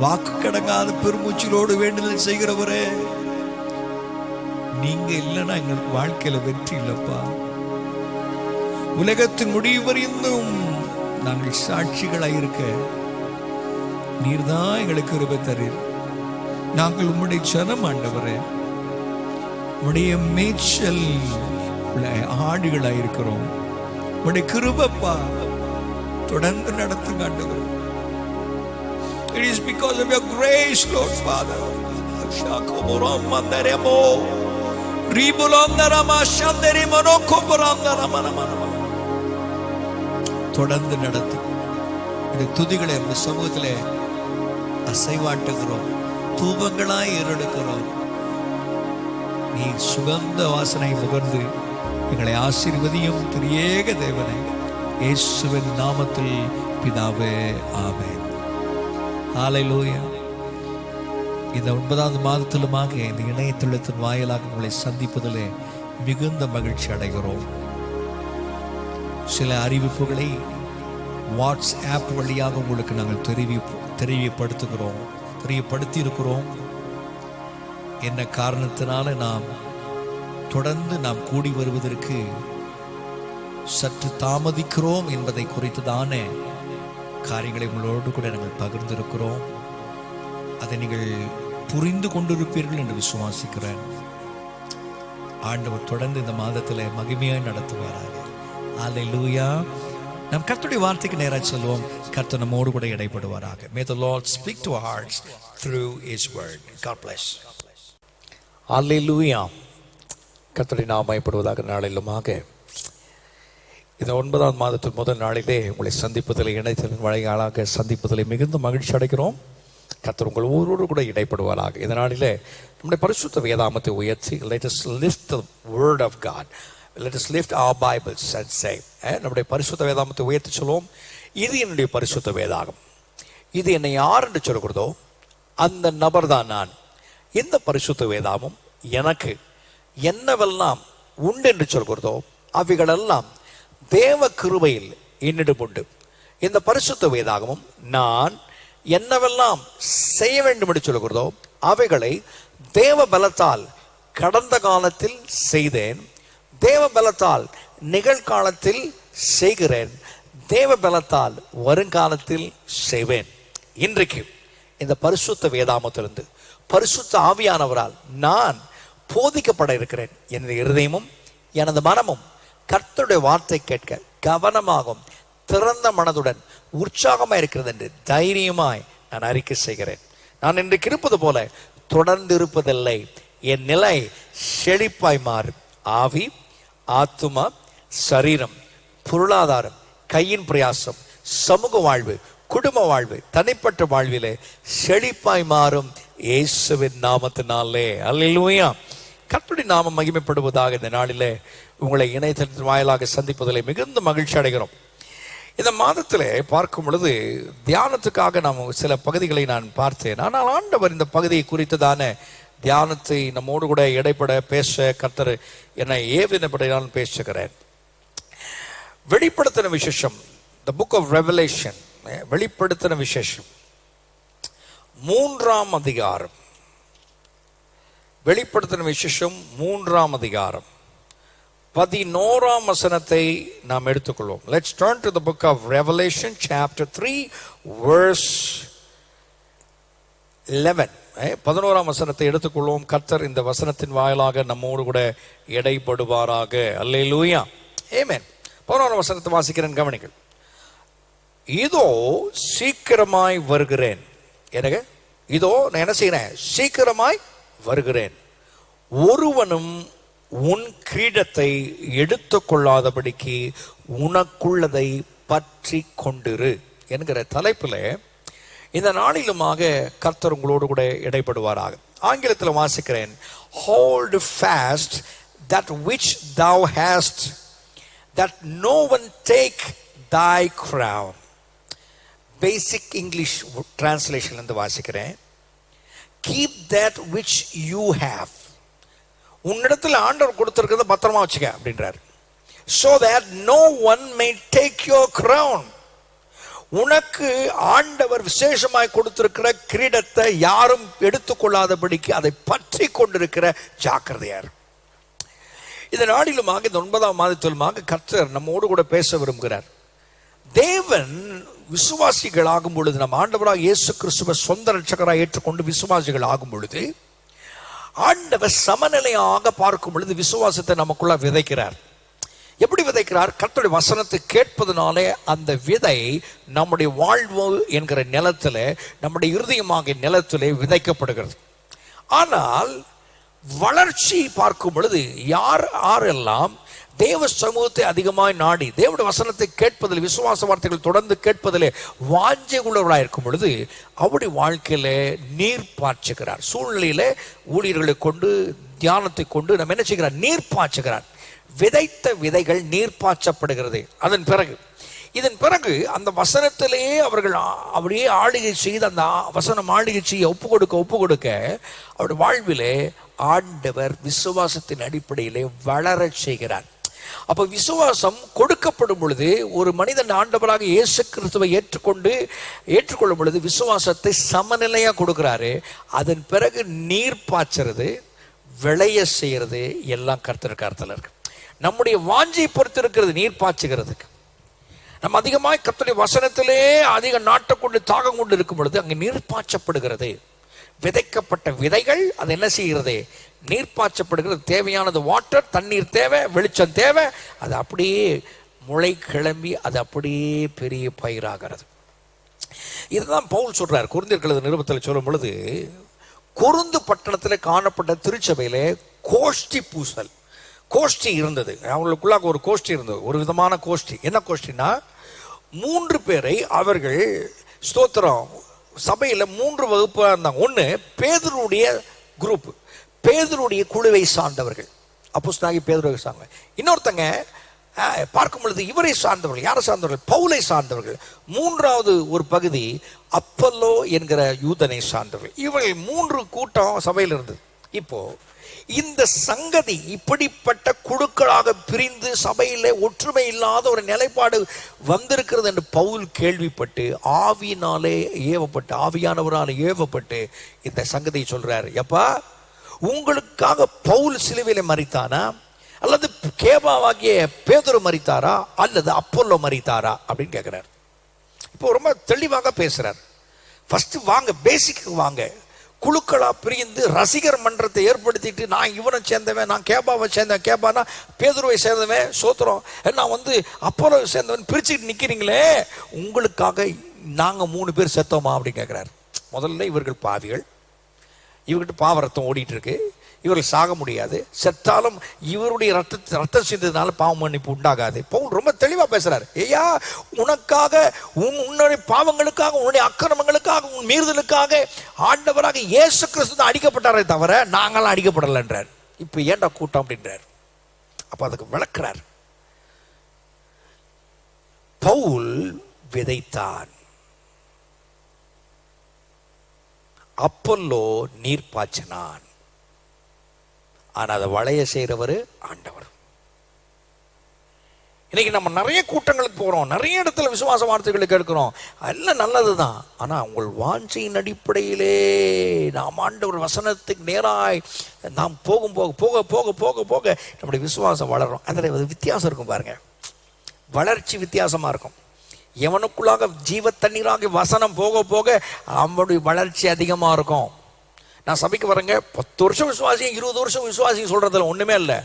வாக்கு கடங்காத பெருமூச்சிலோடு வேண்டுதல் செய்கிறவரே, நீங்க இல்லைன்னா எங்களுக்கு வாழ்க்கையில வெற்றி இல்லப்பா. உலகத்தின் முடிவு வரையும் நாங்கள் சாட்சிகளாய் இருக்க நீர்தான் எங்களுக்கு கிருபை தரீர். நாங்கள் உம்முடைய ஜனம் ஆண்டவரே, உம்முடைய மேய்ச்சல் ஆடுகளாய் இருக்கிறோம். உம்முடைய கிருபைப்பா தொடர்ந்து நடத்துங்க ஆண்டவரே. It is because of your grace, Lord Father. தொடர்ந்து நடத்தும் இந்த துதிகளை அந்த சமூகத்திலே அசைவாட்டுகிறோம், தூபங்களாய் ஏறெடுக்கிறோம். நீ சுகந்த வாசனை முகர்ந்து எங்களை ஆசீர்வதியும் திரியேக தேவனே, இயேசுவின் நாமத்தில் பிதாவே, ஆமென். ஹல்லேலூயா. இந்த 9வது மாதத்திலுமாக இந்த இணையதளத்தின் வாயிலாக உங்களை சந்திப்பதிலே மிகுந்த மகிழ்ச்சி அடைகிறோம். சில அறிவிப்புகளை வாட்ஸ்ஆப் வழியாக உங்களுக்கு நாங்கள் தெரியப்படுத்தி இருக்கிறோம். என்ன காரணத்தினால நாம் தொடர்ந்து கூடி வருவதற்கு சற்று தாமதிக்கிறோம் என்பதை குறித்துதான காரியங்களை உங்களோடு கூட நாங்கள் பகிர்ந்திருக்கிறோம். அதை நீங்கள் புரிந்து கொண்டிருப்பீர்கள் என்று விசுவாசிக்கிறேன். ஆண்டவர் தொடர்ந்து இந்த மாதத்தில் மகிமையாய் நடத்துவாராக. அல்லேலூயா. நம் கர்த்தருடைய வார்த்தைக்கு நேராக சொல்வோம். கர்த்தர் நம்மோடு கூட இடைப்படுவாராக. May the Lord speak to our hearts through His word. God bless. அல்லேலூயா. கர்த்தருடைய நாமம் மகிமைப்படுவதாக. நாளிலுமாக இந்த 9வது மாதத்தின் முதல் நாளிலே உங்களை சந்திப்பதில் இணையத்தின் வழியாளாக சந்திப்பதில் மிகுந்த மகிழ்ச்சி அடைகிறோம். கர்த்தர் உங்கள் ஒவ்வொரு கூட இடைப்படுவாராக. இந்த நாளிலே நம்முடைய பரிசுத்த வேதாமத்தை உயர்த்தி let us lift the word of God, let us lift our Bibles and say, நம்முடைய பரிசுத்த வேதாமத்தை உயர்த்தி சொல்வோம். இது என்னுடைய பரிசுத்த வேதாகம், இது என்னை யார் என்று சொல்கிறதோ அந்த நபர் தான் நான். இந்த பரிசுத்த வேதாமும் எனக்கு என்னவெல்லாம் உண்டு என்று சொல்கிறதோ அவைகளெல்லாம் தேவ கிருபையில் என்னிடம் உண்டு. இந்த பரிசுத்த வேதாகமும் நான் என்னவெல்லாம் செய்ய வேண்டும் என்று சொல்கிறதோ அவைகளை தேவ பலத்தால் கடந்த காலத்தில் செய்தேன், தேவ பலத்தால் நிகழ்காலத்தில் செய்கிறேன், தேவ பலத்தால் வருங்காலத்தில் செய்வேன். இன்றைக்கு இந்த பரிசுத்த வேதாமத்திலிருந்து பரிசுத்த ஆவியானவரால் நான் போதிக்கப்பட இருக்கிறேன். எனது இருதயமும் எனது மனமும் கர்த்தருடைய வார்த்தை கேட்க கவனமாகவும் திறந்த மனதுடன் உற்சாகமாக இருக்கிறது என்று தைரியமாய் நான் அறிக்கை செய்கிறேன். நான் இன்றைக்கு இருப்பது போல தொடர்ந்து இருப்பதில்லை. என் நிலை செழிப்பாய் மாறும். ஆவி ஆத்துமா, சரீரம், பொருளாதாரம், கையின் பிரயாசம், சமூக வாழ்வு, குடும்ப வாழ்வு, தனிப்பட்ட வாழ்விலே செழிப்பாய் மாறும் இயேசுவின் நாமத்தினாலே. அல்லேலூயா. கர்த்தருடைய நாமம் மகிமைப்படுவதாக. இந்த நாளிலே உங்களை இணையதளத்தின் வாயிலாக சந்திப்பதிலே மிகுந்த மகிழ்ச்சி அடைகிறோம். இந்த மாதத்திலே பார்க்கும் பொழுது தியானத்துக்காக நாம் சில பகுதிகளை நான் பார்த்தேன். ஆனால் ஆண்டவர் இந்த பகுதியை குறித்ததான தியானத்தை நம்மோடு கூட இடைப்பட பேச கர்த்தர் என்னை ஏவினபடி நான் பேசுகிறேன். வெளிப்படுத்தின விசேஷம், த புக் ஆஃப் ரெவலேஷன், வெளிப்படுத்தின விசேஷம் 3ஆம் அதிகாரம். வெளிப்படுத்தின விசேஷம் 3ஆம் அதிகாரம் 11ஆம் வசனத்தை நாம் எடுத்துக்கொள்வோம். Let's turn to the book of Revelation chapter 3 verse 11. 11ஆம் வசனத்தை எடுத்துக்கொள்வோம். கர்த்தர் இந்த வசனத்தின் வாயிலாக நம்மோடு கூட இடைப்படுவாராக. அல்லேலூயா. ஆமென். 11ஆம் வசனத்தை வாசிக்கிறேன், கவனிங்கள். இதோ சீக்கிரமாய் வருகிறேன். எனக்கு இதோ நான் என்ன செய்கிறேன்? சீக்கிரமாய் வருகிறேன். ஒருவனும் உன் கிரீடத்தை எடுத்துக்கொள்ளாதபடிக்கு உனக்குள்ளதை பற்றி கொண்டிரு என்கிற தலைப்பில் இந்த நாளிலுமாக கர்த்தர் உங்களோடு கூட இடைப்படுவாராக. ஆங்கிலத்தில் வாசிக்கிறேன். Hold fast that which thou hast, that no one take thy crown. Basic English டிரான்ஸ்லேஷன்ல இருந்து வாசிக்கிறேன். Keep that which you have. உன்னிடத்தில் ஆண்டவர் கொடுத்திருக்கிறத பத்திரமா வச்சுக்க அப்படின்றார். So that no one may take your crown. உனக்கு ஆண்டவர் விசேஷமாய் கொடுத்திருக்கிற கிரீடத்தை யாரும் எடுத்துக்கொள்ளாதபடிக்கு அதை பற்றி கொண்டிருக்கிற ஜாக்கிரதையார். இந்த நாளிலுமாக, இந்த 9ஆம் மாதத்திலுமாக கர்த்தர் நம்மோடு கூட பேச விரும்புகிறார். தேவன் விசுவாசிகள் ஆகும் பொழுது, நம் ஆண்டவராக இயேசு கிறிஸ்துவை சொந்த ரட்சகராக ஏற்றுக்கொண்டு விசுவாசிகள் ஆகும் பொழுது, ஆண்டவர் சமநிலையாக பார்க்கும் பொழுது விசுவாசத்தை நமக்குள்ள விதைக்கிறார். எப்படி விதைக்கிறார்? கர்த்தருடைய வசனத்தை கேட்பதனாலே அந்த விதை நம்முடைய வாழ்வு என்கிற நிலத்திலே, நம்முடைய இருதயமாகிய நிலத்திலே விதைக்கப்படுகிறது. ஆனால் வளர்ச்சி பார்க்கும் பொழுது யாரெல்லாம் தேவ சமூகத்தை அதிகமாய் நாடி தேவனுடைய வசனத்தை கேட்பதில், விசுவாச வார்த்தைகள் தொடர்ந்து கேட்பதிலே வாஞ்சை உள்ளவராக இருக்கும் பொழுது அவருடைய வாழ்க்கையில நீர் பாய்ச்சுகிறார். சூழ்நிலையில ஊழியர்களை கொண்டு, தியானத்தை கொண்டு நம்ம என்ன செய்கிறார்? நீர் பாய்ச்சுகிறார். விதைத்த விதைகள் நீர் பாய்ச்சப்படுகிறது. இதன் பிறகு அந்த வசனத்திலேயே அவர்கள் அப்படியே ஆளுகை செய்து, அந்த வசனம் ஆளுகை செய்ய ஒப்பு கொடுக்க அவருடைய வாழ்விலே ஆண்டவர் விசுவாசத்தின் அடிப்படையிலே வளரச் செய்கிறார். அப்ப விசுவாசம் கொடுக்கப்படும் பொழுது, ஒரு மனிதன் ஆண்டவராக இயேசு கிறிஸ்துவை ஏற்றுக்கொள்ளும் பொழுது விசுவாசத்தை சமநிலையா கொடுக்கிறாரு. அதன் பிறகு நீர் பாய்ச்சறது, விளைய செய்யறது எல்லாம் கர்த்தர் இருக்கு. நம்முடைய வாஞ்சையை பொறுத்து இருக்கிறது நீர் பாய்ச்சுகிறதுக்கு. நம்ம அதிகமாய் கர்த்தருடைய வசனத்திலே அதிக நாட்டக்கொண்டு தாகம் கொண்டு இருக்கும் பொழுது அங்கே நீர் பாய்ச்சப்படுகிறது. விதைக்கப்பட்ட விதைகள் அது என்ன செய்கிறது? நீர் பாய்ச்சப்படுகிறது. தேவையானது வாட்டர், தண்ணீர் தேவை, வெளிச்சம் தேவை. அது அப்படியே முளை கிளம்பி அது அப்படியே பெரிய பயிராகிறது. இதுதான் பவுல் சொல்றார் கொரிந்தியர் நிருபத்தில் சொல்லும் பொழுது, கொருந்து பட்டணத்தில் காணப்பட்ட திருச்சபையிலே கோஷ்டி இருந்தது. அவங்களுக்குள்ளாக ஒரு கோஷ்டி இருந்தது, ஒரு விதமான கோஷ்டி. என்ன கோஷ்டினா, 3 பேரை அவர்கள் ஸ்தோத்திரம் சபையில் 3 வகுப்பாக இருந்தாங்க. ஒன்று பேதுருடைய குரூப், பேதுருடைய குழுவை சார்ந்தவர்கள், அப்போஸ்தலனாகிய பேதுருவை சார்ந்தவங்க. இன்னொருத்தங்க பார்க்கும் பொழுது இவரை சார்ந்தவர்கள். யாரை சார்ந்தவர்கள்? பவுலை சார்ந்தவர்கள். 3வது ஒரு பகுதி அப்பல்லோ என்கிற யூதனை சார்ந்தவர்கள். இவர்கள் 3 கூட்டம் சபையில் இருந்தது. இப்போ இந்த சங்கதி இப்படிப்பட்ட குழுக்களாக பிரிந்து சபையிலே ஒற்றுமை இல்லாத ஒரு நிலைப்பாடு வந்திருக்கிறது என்று பவுல் கேள்விப்பட்டு ஆவியானவரால் ஏவப்பட்டு இந்த சங்கதியை சொல்றாரு. எப்பா, உங்களுக்காக பவுல் சிலுவையிலே மரித்தானா, அல்லது கேபாவாகிய பேதுரு மரித்தாரா, அல்லது அப்பல்லோ மரித்தாரா அப்படின்னு கேட்கிறார். இப்போ ரொம்ப தெளிவாக பேசுறார். ஃபர்ஸ்ட் வாங்க, பேசிக்கு வாங்க. குழுக்களா பிரிந்து ரசிகர் மன்றத்தை ஏற்படுத்திட்டு, நான் இவனை சேர்ந்தவன், நான் கேபாவை சேர்ந்தவன், கேபானா பேதுருவை சேர்ந்தவன், சோத்திரம் நான் அப்போலோவை சேர்ந்தவன் பிரிச்சுட்டு நிக்கிறீங்களே, உங்களுக்காக நாங்க 3 பேர் செத்தோமா அப்படின்னு கேட்கிறார். முதல்ல இவர்கள் பாவிகள், இவர்கிட்ட பாவரத்தம் ஓடிட்டு இருக்கு. இவர்கள் சாக முடியாது, செத்தாலும் இவருடைய ரத்தம் சிந்ததுனால பாவ மன்னிப்பு உண்டாகாது. பவுல் ரொம்ப தெளிவா பேசுறாரு. ஐயா, உனக்காக, உன்னுடைய பாவங்களுக்காக, உன்னுடைய அக்கிரமங்களுக்காக, உன் மீறுதலுக்காக ஆண்டவராக இயேசு கிறிஸ்து தான் அடிக்கப்பட்டாரே தவிர நாங்களாம் அடிக்கப்படலைன்றார். இப்ப ஏன்டா கூட்டம் அப்படின்றார். அப்ப அதுக்கு விளக்குறார். பவுல் விதைத்தான், அப்பல்லோ நீர் பாய்ச்சினான், ஆனா அதை வளைய செய்கிறவர் ஆண்டவர். இன்னைக்கு நம்ம நிறைய கூட்டங்களுக்கு போறோம், நிறைய இடத்துல விசுவாச வார்த்தைகளுக்கு எடுக்கிறோம், எல்லாம் நல்லதுதான். ஆனா உங்கள் வாஞ்சையின் அடிப்படையிலே நாம் ஆண்டவர் வசனத்துக்கு நேராய் நாம் போக போக போக போக நம்முடைய விசுவாசம் வளரும். அதில் வித்தியாசம் இருக்கும் பாருங்க, வளர்ச்சி வித்தியாசமா இருக்கும். எவனுக்குள்ளாக ஜீவ தண்ணீராக வசனம் போக போக அவனுடைய வளர்ச்சி அதிகமா இருக்கும். நான் சபைக்கு வரேங்க, 10 வருஷம் விசுவாசியும் 20 வருஷம் விசுவாசியும் சொல்றதுல ஒண்ணுமே இல்லை.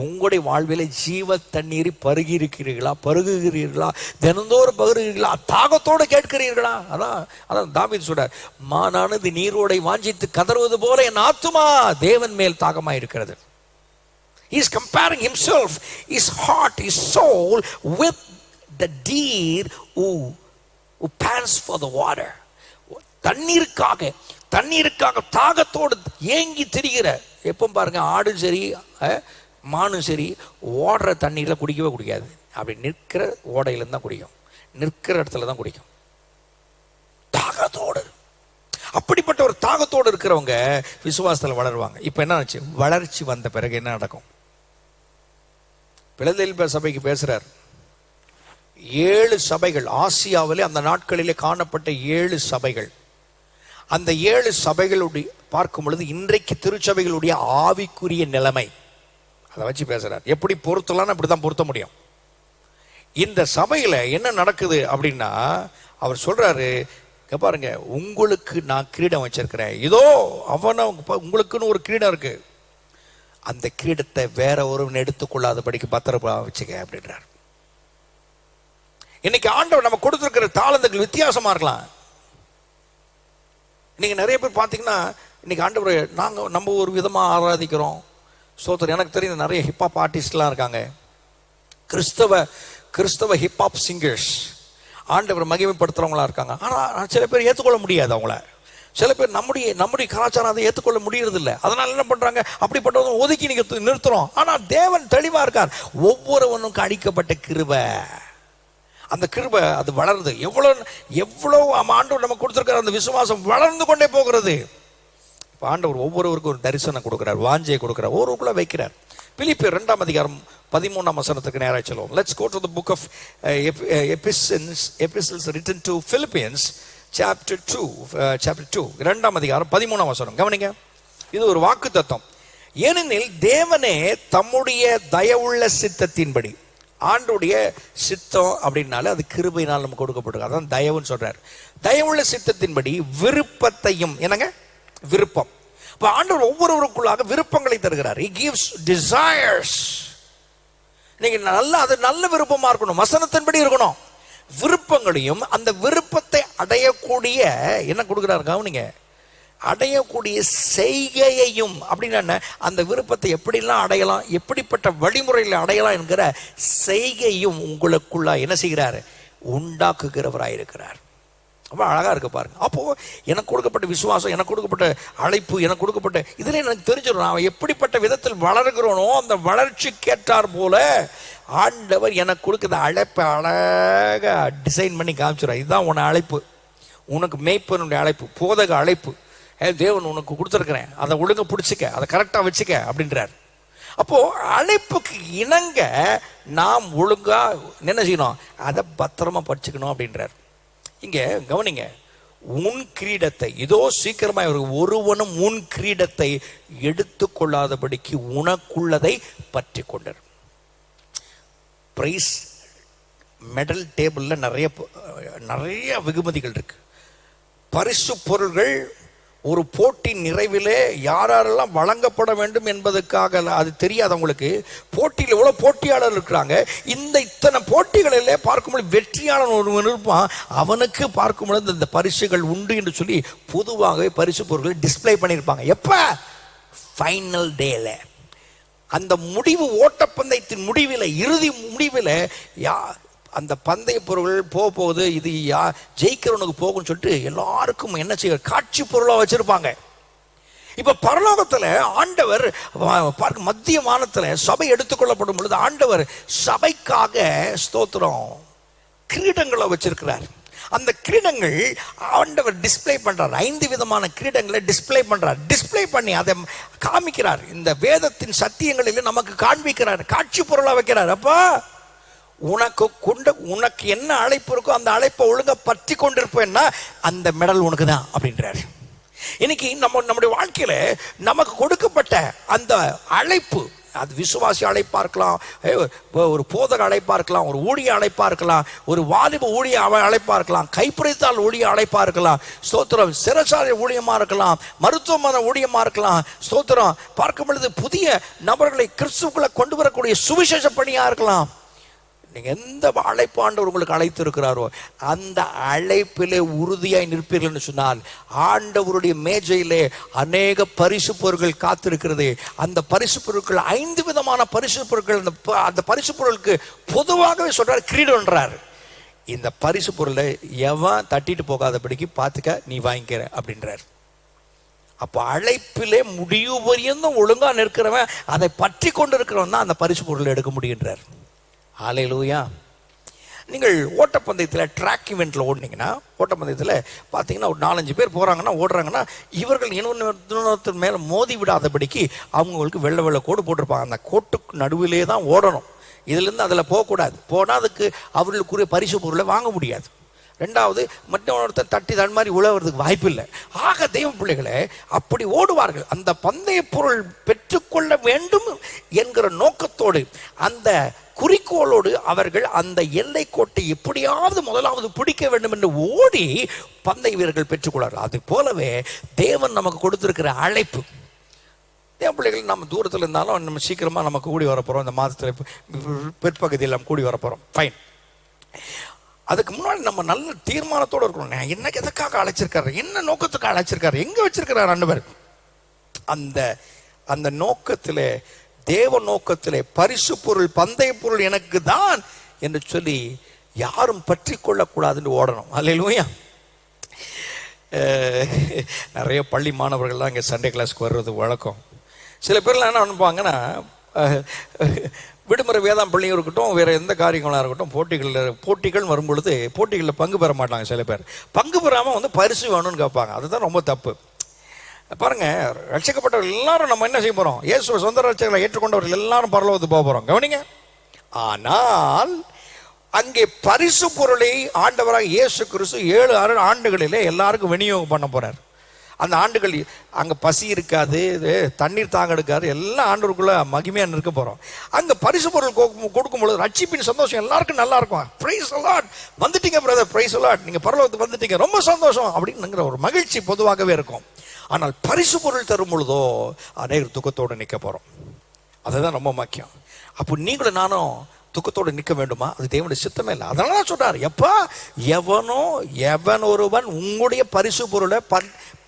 உங்களுடைய வாழ்வில ஜீவ தண்ணீர் பருகுகிறீர்களா, தினந்தோறும் பருகுகிறீர்களா, தாகத்தோடு கேட்கிறீர்களா? அதான் தாவீது சொல்றார், மானானது நீரோடை வாஞ்சித்து கதறுவது போல என் ஆத்துமா தேவன் மேல் தாகமா இருக்கிறது. He is comparing himself, his heart, his soul with the deer who pants for the water. தண்ணீருக்காக தாகத்தோடு ஏங்கி திரிகிற, எப்போ பாருங்க, ஆடும் சரி மானும் சரி ஓடுற தண்ணீரில் குடிக்கவே குடிக்காது. அப்படி நிற்கிற ஓடையிலேருந்து தான் குடிக்கும், நிற்கிற இடத்துல தான் குடிக்கும், தாகத்தோடு. அப்படிப்பட்ட ஒரு தாகத்தோடு இருக்கிறவங்க விசுவாசத்தில் வளருவாங்க. இப்போ என்ன ஆச்சு? வளர்ச்சி வந்த பிறகு என்ன நடக்கும்? பிலதெல்பியா சபைக்கு பேசுறார். 7 சபைகள் ஆசியாவிலே அந்த நாட்களிலே காணப்பட்ட 7 சபைகள். அந்த 7 சபைகளுடைய பார்க்கும் பொழுது இன்றைக்கு திருச்சபைகளுடைய ஆவிக்குரிய நிலைமை அதை வச்சு பேசுறார். எப்படி பொருத்தலாம்னு அப்படிதான் பொருத்த முடியும். இந்த சபையில என்ன நடக்குது அப்படின்னா, அவர் சொல்றாரு, பாருங்க, உங்களுக்கு நான் கிரீடம் வச்சிருக்கிறேன், இதோ அவன உங்களுக்குன்னு ஒரு கிரீடம் இருக்கு, அந்த கிரீடத்தை வேற ஒருவன் எடுத்துக்கொள்ளாதபடிக்கு பத்திரமா வச்சுக்க அப்படின்றார். இன்னைக்கு ஆண்டவர் நம்ம கொடுத்திருக்கிற தாளந்துகள் வித்தியாசமா இருக்கலாம். இன்னைக்கு நிறைய பேர் பார்த்தீங்கன்னா, இன்னைக்கு ஆண்டவர் நம்ம ஒரு விதமா ஆராதிக்கிறோம். சோதர் எனக்கு தெரிந்த நிறைய ஹிப்ஹாப் ஆர்டிஸ்ட்லாம் இருக்காங்க, கிறிஸ்தவ ஹிப்ஹாப் சிங்கர்ஸ், ஆண்டவர் மகிமைப்படுத்துறவங்களா இருக்காங்க. ஆனால் சில பேர் ஏற்றுக்கொள்ள முடியாது அவங்கள. சில பேர் நம்முடைய கலாச்சாரம் அதை ஏற்றுக்கொள்ள முடியறது இல்லை. அதனால என்ன பண்றாங்க, அப்படிப்பட்டவங்க ஒதுக்கி நீங்க நிறுத்துறோம். ஆனால் தேவன் தெளிவா இருக்கார், ஒவ்வொருவனுக்கும் அளிக்கப்பட்ட கிருபை, அந்த கிருபை அது வளருது. எவ்வளவு ஆண்டவர் நமக்கு கொடுத்திருக்கிற அந்த விசுவாசம் வளர்ந்து கொண்டே போகிறது. இப்போ ஆண்டவர் ஒவ்வொருவருக்கும் ஒரு தரிசனம் கொடுக்கிறார், வாஞ்சையை கொடுக்கிறார், ஒருவருக்குள்ள வைக்கிறார். பிலிப்பியர் 2ஆம் அதிகாரம் 13ஆம் வசனத்துக்கு நேராக சொல்லுவோம். Let's go to the book of epistles written to Philippians chapter 2, 2ஆம் அதிகாரம் 13ஆம் வசனம் கவனிங்க. இது ஒரு வாக்கு தத்தம். ஏனெனில் தேவனே தம்முடைய தயவுள்ள சித்தத்தின்படி, ஆண்டுடைய சித்தம் அப்படின்னால அது கிருபையினால் நமக்கு கொடுக்கப்பட்டிருக்கு, அதான் தயவுன்னு சொல்றார். தயவுள்ள சித்தத்தின்படி விருப்பத்தையும், என்னங்க விருப்பம். இப்ப ஆண்டவர் ஒவ்வொருவருக்குள்ளாக விருப்பங்களை தருகிறார். He gives desires. நீங்க அது நல்ல விருப்பமா இருக்கணும், வசனத்தின்படி இருக்கணும். விருப்பங்களையும் அந்த விருப்பத்தை அடையக்கூடிய என்ன கொடுக்கிறார் கவனிங்க, அடையக்கூடிய செய்கையையும். அப்படின்னா அந்த விருப்பத்தை எப்படிலாம் அடையலாம், எப்படிப்பட்ட வழிமுறையில் அடையலாம் என்கிற செய்கையும் உங்களுக்குள்ள என்ன செய்கிறார், உண்டாக்குகிறவராயிருக்கிறார். ரொம்ப அழகா இருக்கு பாருங்க. அப்போ எனக்கு கொடுக்கப்பட்ட விசுவாசம், எனக்கு கொடுக்கப்பட்ட அழைப்பு, எனக்கு கொடுக்கப்பட்ட இதுல எனக்கு தெரிஞ்சிடும் நான் எப்படிப்பட்ட விதத்தில் வளர்கிறோனோ அந்த வளர்ச்சி கேட்டார் போல ஆண்டவர் எனக்கு கொடுக்குற அழைப்பை அழகா டிசைன் பண்ணி காமிச்சிடும். இதுதான் உன அழைப்பு, உனக்கு மேய்ப்பனுடைய அழைப்பு, போதக அழைப்பு, தேவன் உனக்கு கொடுத்துருக்கிறேன், அதை ஒழுங்க பிடிச்சிக்க, அதை கரெக்டா வச்சுக்க அப்படின்றார். அப்போ அழைப்புக்கு இணங்க நாம் ஒழுங்கா என்ன செய்யணும், அதை பத்திரமா படிச்சுக்கணும் அப்படின்றார். இங்க கவனிங்க, உன் கிரீடத்தை இதோ சீக்கிரமா ஒருவனும் உன் கிரீடத்தை எடுத்துக்கொள்ளாதபடிக்கு உனக்குள்ளதை பற்றி கொண்டார். பிரைஸ் மெடல் டேபிள்ல நிறைய வெகுமதிகள் இருக்கு, பரிசு பொருள்கள். ஒரு போட்டி நிறைவிலே யாரெல்லாம் வழங்கப்பட வேண்டும் என்பதற்காக அது தெரியாது அவங்களுக்கு. போட்டியில் எவ்வளவு போட்டியாளர் இருக்கிறாங்க, இத்தனை போட்டிகளிலே பார்க்கும்போது வெற்றியாளன் ஒருவன் இருப்பான், அவனுக்கு பார்க்கும்பொழுது இந்த பரிசுகள் உண்டு என்று சொல்லி பொதுவாகவே பரிசு பொருட்களை டிஸ்பிளே பண்ணியிருப்பாங்க. எப்ப ஃபைனல் டேல, அந்த முடிவு ஓட்டப்பந்தயத்தின் முடிவில், இறுதி முடிவில் அந்த பந்தய பொருள்கள் போகுது, இது ஜெயிக்கிறவனுக்கு போகும்னு சொல்லிட்டு எல்லாருக்கும் என்ன செய்ய காட்சி பொருளாக வச்சிருப்பாங்க. இப்ப பரலோகத்துல ஆண்டவர் மத்திய வானத்துல சபை எடுத்துக்கொள்ளப்படும் பொழுது ஆண்டவர் சபைக்காக ஸ்தோத்திரம் கிரீடங்களை வச்சிருக்கிறார். அந்த கிரீடங்கள் ஆண்டவர் டிஸ்பிளே பண்றார். 5 விதமான கிரீடங்களை டிஸ்பிளே பண்றார். டிஸ்பிளே பண்ணி அதை காமிக்கிறார். இந்த வேதத்தின் சத்தியங்களில் நமக்கு காண்பிக்கிறார், காட்சி பொருளா வைக்கிறார். அப்பா உனக்கு என்ன அழைப்பு இருக்கோ அந்த அழைப்பை ஒழுங்கா பற்றி கொண்டிருப்பேன்னா அந்த மெடல் உனக்கு தான் அப்படின்றார். இன்னைக்கு நம்முடைய வாழ்க்கையில நமக்கு கொடுக்கப்பட்ட அந்த அழைப்பு, அது விசுவாசி அழைப்பா இருக்கலாம், ஒரு போதக அழைப்பா இருக்கலாம், ஒரு ஊழிய அழைப்பா இருக்கலாம், ஒரு வாலிப ஊழிய அழைப்பா இருக்கலாம், கைப்பிடித்தால் ஊழிய அழைப்பா இருக்கலாம், ஸ்தோத்திரம் சிறைச்சாலை ஊழியமா இருக்கலாம், மருத்துவமனை ஊழியமா இருக்கலாம், ஸ்தோத்திரம் பார்க்கும் பொழுது புதிய நபர்களை கிறிஸ்துவுக்குள்ள கொண்டு வரக்கூடிய சுவிசேஷ பணியா இருக்கலாம். நீங்க எந்த அழைப்பு ஆண்டவர் உங்களுக்கு அழைத்து இருக்கிறாரோ அந்த அழைப்பிலே உறுதியாய் நிற்பீர்கள் சொன்னால் ஆண்டவருடைய மேஜையிலே அநேக பரிசு பொருட்கள் காத்திருக்கிறது. அந்த பரிசு பொருட்கள் 5 விதமான பரிசு பொருட்கள். அந்த பரிசு பொருளுக்கு பொதுவாகவே சொல்றாரு கிரீடம்ன்றார். இந்த பரிசு பொருளை எவன் தட்டிட்டு போகாதபடிக்கு பார்த்துக்க, நீ வாங்கிக்கிற அப்படின்றார். அப்போ அழைப்பிலே முடிவு வரையும் ஒழுங்கா நிற்கிறவன், அதை பற்றி கொண்டு இருக்கிறவன் தான் அந்த பரிசு பொருளை எடுக்க முடிகின்றார். ஹல்லேலூயா. நீங்கள் ஓட்டப்பந்தயத்தில் ட்ராக் ஈவெண்ட்டில் ஓடினீங்கன்னா, ஓட்டப்பந்தயத்தில் பார்த்தீங்கன்னா ஒரு 4-5 பேர் போகிறாங்கன்னா ஓடுறாங்கன்னா இவர்கள் இன்னொருத்தர் மேலே மோதி விடாதபடிக்கு அவங்களுக்கு வெள்ளை வெள்ளை கோடு போட்டிருப்பாங்க. அந்த கோட்டுக்கு நடுவிலே தான் ஓடணும். இதுலேருந்து அதில் போகக்கூடாது. போனால் அதுக்கு அவர்களுக்குரிய பரிசு பொருளை வாங்க முடியாது. 2வது மற்றொருத்தர் தட்டி தன் மாதிரி உழவுறதுக்கு வாய்ப்பு இல்லை. ஆக தெய்வ பிள்ளைகளை அப்படி ஓடுவார்கள். அந்த பந்தய பொருள் பெற்றுக்கொள்ள வேண்டும் என்கிற நோக்கத்தோடு, அந்த குறிக்கோளோடு அவர்கள் அந்த எல்லை கோட்டை எப்படியாவது முதலாவது பிடிக்க வேண்டும் என்று ஓடி பந்தய வீரர்கள் பெற்றுக்கொள்வார்கள். அது போலவே தேவன் நமக்கு கொடுத்திருக்கிற அழைப்பு. தேவ பிள்ளைகள் நம்ம தூரத்தில் இருந்தாலும் நம்ம சீக்கிரமாக நம்ம கூடி வரப்போகிறோம். இந்த மாதத்தில் பிற்பகுதியில் நம்ம கூடி வரப்போகிறோம். ஃபைன். அதுக்கு முன்னாடி நம்ம நல்ல தீர்மானத்தோடு இருக்கணும். என்ன எதுக்காக அழைச்சிருக்காரு, என்ன நோக்கத்துக்கு அழைச்சிருக்காரு, எங்க வச்சிருக்கிறார் ஆண்டவர், அந்த நோக்கத்திலே, தேவ நோக்கத்திலே பரிசு பொருள் பந்தய பொருள் எனக்கு தான் என்று சொல்லி யாரும் பற்றி கொள்ளக்கூடாதுன்னு ஓடணும். அல்லேலூயா. நிறைய பள்ளி மாணவர்கள்லாம் இங்கே சண்டே கிளாஸ்க்கு வர்றது வழக்கம். சில பேர்லாம் என்ன நினைப்பாங்கன்னா, விடுமுறை வேதாம் பள்ளியும் இருக்கட்டும், வேறு எந்த காரியங்களாக இருக்கட்டும், போட்டிகள் வரும்பொழுது போட்டிகளில் பங்கு பெற மாட்டாங்க. சில பேர் பங்கு பெறாமல் பரிசு வேணும்னு கேட்பாங்க. அதுதான் ரொம்ப தப்பு. பாருங்க, ரட்சிக்கப்பட்டவர்கள் எல்லாரும் நம்ம என்ன செய்ய போகிறோம், இயேசுவை சொந்த ரட்சகரை ஏற்றுக்கொண்டவர்கள் எல்லாரும் பரலோகத்துக்கு போக போகிறோம். கவனிங்க. ஆனால் அங்கே பரிசு பொருளை ஆண்டவராக இயேசு கிறிஸ்து 7 ஆண்டுகளிலே எல்லாருக்கும் விநியோகம் பண்ண போறார். அந்த ஆண்டுகள் அங்கே பசி இருக்காது, தண்ணீர் தாங்க எடுக்காது, எல்லா ஆண்டவருக்குள்ள மகிமையாக நிற்க போகிறோம். அங்கே பரிசு பொருள் கொடுக்கும்பொழுது ரட்சிப்பின் சந்தோஷம் எல்லாருக்கும் நல்லா இருக்கும். பிரைஸ் அலாட், வந்துட்டீங்க பிரதர், பிரைஸ் அலாட், நீங்கள் பரலோகத்துக்கு வந்துட்டீங்க, ரொம்ப சந்தோஷம் அப்படிங்கிற ஒரு மகிழ்ச்சி பொதுவாகவே இருக்கும். ஆனால் பரிசு பொருள் தரும் பொழுதோ அநேகர் துக்கத்தோடு நிற்க போகிறோம். அதுதான் ரொம்ப முக்கியம். அப்போ நீங்களும் நானும் துக்கத்தோடு நிற்க வேண்டுமா? அது தேவனுடைய சித்தமே இல்லை. அதனால சொல்றாரு, எப்பா எவன் ஒருவன் உங்களுடைய பரிசு பொருளை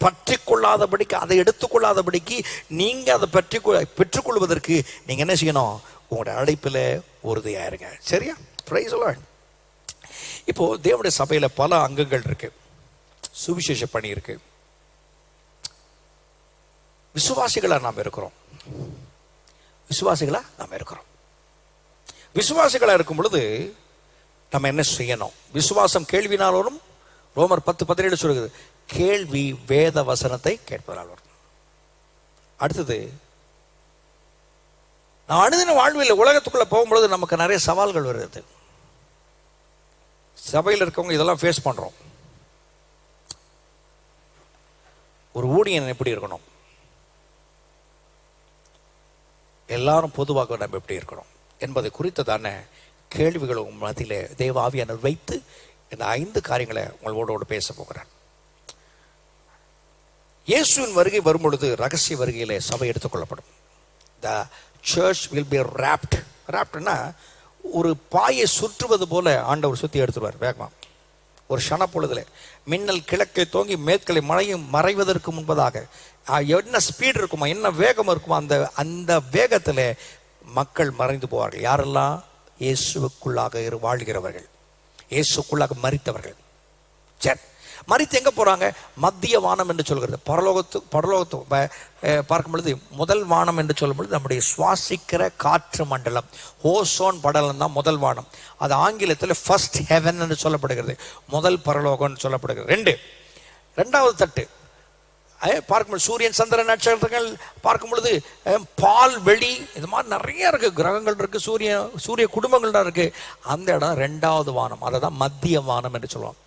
பற்றி கொள்ளாதபடிக்கு, அதை எடுத்துக்கொள்ளாதபடிக்கு நீங்க அதை பெற்றுக்கொள்வதற்கு நீங்க என்ன செய்யணும்? உங்களுடைய அழைப்பில் உறுதியாயிருங்க. சரியா? Praise the Lord. இப்போ தேவனுடைய சபையில பல அங்கங்கள் இருக்கு. சுவிசேஷ பணி இருக்கு. விசுவாசிகளா நாம் இருக்கிறோம். விசுவாசிகளா இருக்கும் பொழுது நம்ம என்ன செய்யணும்? விசுவாசம் கேள்வினால் வரும். ரோமர் 10:17 சொல்லுது, கேள்வி வேத வசனத்தை கேட்பதால் வரும். அடுத்தது, நான் அனுதின வாழ்வில் உலகத்துக்குள்ள போகும்பொழுது நமக்கு நிறைய சவால்கள் வருது. சபையில் இருக்கவங்க இதெல்லாம் ஃபேஸ் பண்றோம். ஒரு ஊழியன் எப்படி இருக்கணும், எல்லாரும் பொதுவாக நம்ம எப்படி இருக்கணும் என்பதை குறித்ததான கேள்விகளை உங்கள் மத்தியிலே தேவ ஆவியானவர் வைத்து இந்த 5 காரியங்களை உங்களோடு பேச போகிறேன். இயேசுவின் வருகை வரும்பொழுது ரகசிய வருகையிலே சபை எடுத்துக்கொள்ளப்படும். The church will be wrapped. wrappedனா ஒரு பாயை சுற்றுவது போல ஆண்டவர் சுற்றி எடுத்துருவார் வேகமா. ஒரு க்ஷணப்பொழுதுல மின்னல் கிழக்கை தோங்கி மேற்களை மறைவதற்கு முன்பதாக என்ன ஸ்பீடு இருக்குமோ, என்ன வேகம் இருக்குமோ, அந்த வேகத்தில் மக்கள் மறைந்து போவார்கள். யாரெல்லாம்? இயேசுவுக்குள்ளாக வாழ்கிறவர்கள், இயேசுக்குள்ளாக மரித்தவர்கள். சரி, மரித்து எங்க போறாங்க? மத்திய வானம் என்று சொல்கிறது. பரலோகத்து பார்க்கும் பொழுது முதல் வானம் என்று சொல்லும் பொழுது நம்முடைய சுவாசிக்கிற காற்று மண்டலம், ஓசோன் படலம் தான் முதல் வானம். அது ஆங்கிலத்தில் ஃபர்ஸ்ட் ஹெவன் என்று சொல்லப்படுகிறது, முதல் பரலோகம் சொல்லப்படுகிறது. ரெண்டாவது தட்டு பார்க்கும்போது சூரியன் சந்திரன் நட்சத்திரங்கள் பார்க்கும் பொழுது பால் வெளி இது மாதிரி நிறைய இருக்கு, கிரகங்கள் இருக்கு, சூரிய குடும்பங்கள் தான் இருக்கு. அந்த இடம் ரெண்டாவது வானம், அதை தான் மத்திய வானம் என்று சொல்லுவாங்க.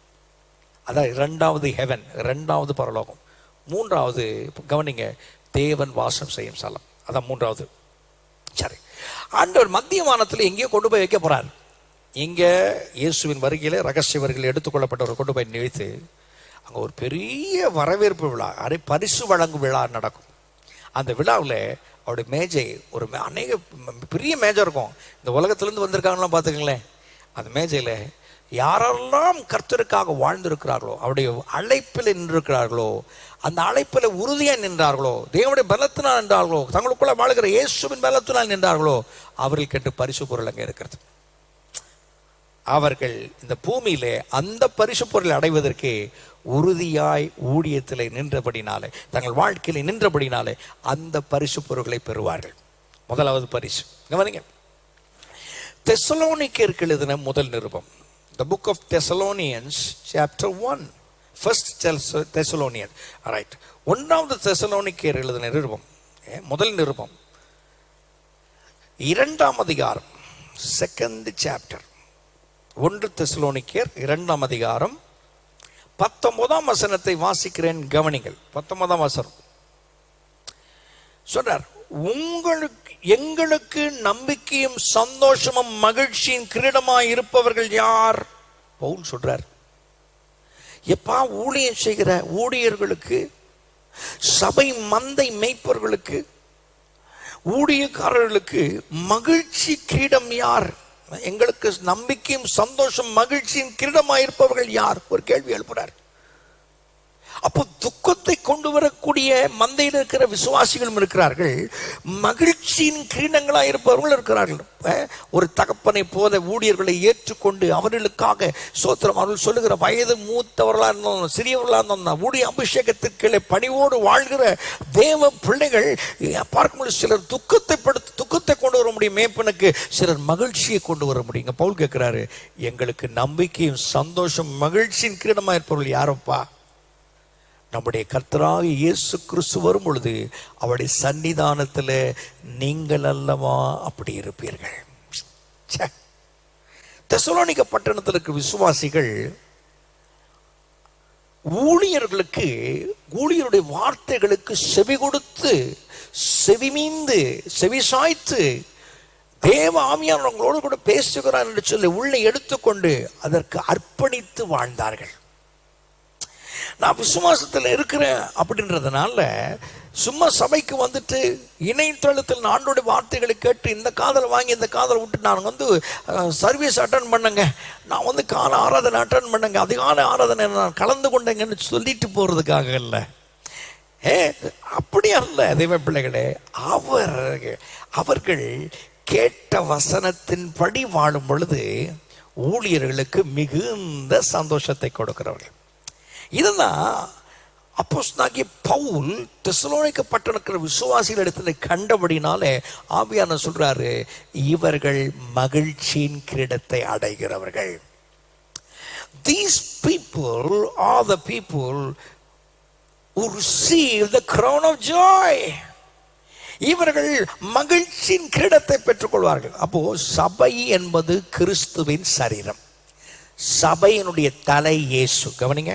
அதான் இரண்டாவது ஹெவன், இரண்டாவது பரலோகம். மூன்றாவது கவனிங்க, தேவன் வாசம் செய்யும் ஸ்தலம், அதான் மூன்றாவது. சரி, ஆண்டவர் மத்திய வானத்தில் எங்கேயோ கொண்டு போய் வைக்க போறார். இங்க இயேசுவின் வருகையில ரகசிய வருகையில் எடுத்துக்கொள்ளப்பட்டவர் கொண்டு போய் நிறுத்து அங்கே ஒரு பெரிய வரவேற்பு விழா, பரிசு வழங்கும் விழா நடக்கும். அந்த விழாவில் அவருடைய மேஜை ஒரு அநேக பெரிய மேஜை இருக்கும். இந்த உலகத்திலேருந்து வந்திருக்காங்களாம் பார்த்துக்கங்களேன். அந்த மேஜையில் யாரெல்லாம் கர்த்தருக்காக வாழ்ந்திருக்கிறார்களோ, அவருடைய அழைப்பில் நின்றிருக்கிறார்களோ, அந்த அழைப்பில் உறுதியாக நின்றார்களோ, தேவனுடைய பலத்தினால் நின்றார்களோ, தங்களுக்குள்ள வாழ்கிற இயேசுவின் பலத்தினால் நின்றார்களோ, அவர்களுக்கு என்று பரிசு பொருள் அங்கே இருக்கிறது. அவர்கள் இந்த பூமியிலே அந்த பரிசு பொருளை அடைவதற்கு உறுதியாய் ஊழியத்திலே நின்றபடினாலே, தங்கள் வாழ்க்கையில நின்றபடினாலே அந்த பரிசு பொருட்களை பெறுவார்கள். முதலாவது பரிசு கவனிங்க, தெசலோனிக்கேயருக்கு எழுதின முதல் நிருபம், The book of Thessalonians chapter 1, first Thessalonians, right, ஒன்றாவது தெசலோனிக்கேயர் எழுதின நிருபம், முதல் நிருபம், இரண்டாம் அதிகாரம், செகண்ட் சாப்டர். 1 தெசலோனிக்கேயர் 2ஆம் அதிகாரம் 19ஆம் வசனத்தை வாசிக்கிறேன், கவனிங்கள். 19ஆம் வசனம் சொல்றார், எங்களுக்கு நம்பிக்கையும் சந்தோஷமும் மகிழ்ச்சியும் கிரீடமாய் இருப்பவர்கள் யார்? பவுல் சொல்றார், எப்பா ஊழியம் செய்கிற ஊழியர்களுக்கு, சபை மந்தை மேய்ப்பவர்களுக்கு, ஊழியக்காரர்களுக்கு மகிழ்ச்சி கிரீடம் யார்? எங்களுக்கு நம்பிக்கையும் சந்தோஷம் மகிழ்ச்சியும் கிரீடமாயிருப்பவர்கள் யார்? ஒரு கேள்வி எழுப்புறார். அப்போ துக்கத்தை கொண்டு வரக்கூடிய மந்தையில் இருக்கிற விசுவாசிகளும் இருக்கிறார்கள், மகிழ்ச்சியின் கிரீடங்களாக இருப்பவர்கள் இருக்கிறார்கள். ஒரு தகப்பனை போல ஊழியர்களை ஏற்றுக்கொண்டு அவர்களுக்காக சோத்திரம், அவர்கள் சொல்லுகிற வயது மூத்தவர்களாக இருந்தோம், சிறியவர்களாக இருந்தோம், ஊழிய அபிஷேகத்திற்கு பணிவோடு வாழ்கிற தேவ பிள்ளைகள் பார்க்கும்போது சிலர் துக்கத்தை கொண்டு வர முடியும் மேய்ப்பனுக்கு, சிலர் மகிழ்ச்சியை கொண்டு வர முடியுங்க. பவுல் கேட்கிறாரு, எங்களுக்கு நம்பிக்கையும் சந்தோஷம் மகிழ்ச்சியின் கிரீடமாக இருப்பவர்கள் யாரப்பா? நம்முடைய கர்த்தராகிய இயேசு கிறிஸ்து வரும் பொழுது அவருடைய சன்னிதானத்தில் நீங்கள் அல்லவா அப்படி இருப்பீர்கள். தெசலோனிக்க பட்டணத்தில் இருக்கிற விசுவாசிகள் ஊழியர்களுக்கு, ஊழியருடைய வார்த்தைகளுக்கு செவி கொடுத்து, செவிமீந்து, செவி சாய்த்து, தேவ ஆவியானவர்களோடு கூட பேசுகிறார் என்று சொல்லி உள்ளே எடுத்துக்கொண்டு அதற்கு அர்ப்பணித்து வாழ்ந்தார்கள். நான் விசுவாசத்தில் இருக்கிறேன் அப்படின்றதுனால சும்மா சபைக்கு வந்துட்டு இணையதளத்தில் ஆண்டோடைய வார்த்தைகளை கேட்டு இந்த காதலை வாங்கி இந்த காதலை விட்டு நான் சர்வீஸ் அட்டன் பண்ணுங்க, நான் கால ஆராதனை அட்டன் பண்ணுங்க, அதிகால ஆராதனை நான் கலந்து கொண்டேங்கன்னு சொல்லிட்டு போகிறதுக்காக இல்லை. அப்படி அல்ல தெய்வ பிள்ளைகளே, அவர்கள் கேட்ட வசனத்தின்படி வாழும் பொழுது ஊழியர்களுக்கு மிகுந்த சந்தோஷத்தை கொடுக்கிறவர்கள். இதுதான் அப்போஸ்தலனாகிய பவுல் தெசலோனிக்க பட்டணத்தில் விசுவாசிகள் இடத்துல கண்டபடினாலே ஆவியானவர் சொல்றாரு, இவர்கள் மகிழ்ச்சியின் கிரீடத்தை அடைகிறவர்கள். These people are the people who receive the crown of joy. இவர்கள் மகிழ்ச்சியின் கிரீடத்தை பெற்றுக்கொள்வார்கள். அப்போ சபை என்பது கிறிஸ்துவின் சரீரம், சபையினுடைய தலை இயேசு. கவனிங்க,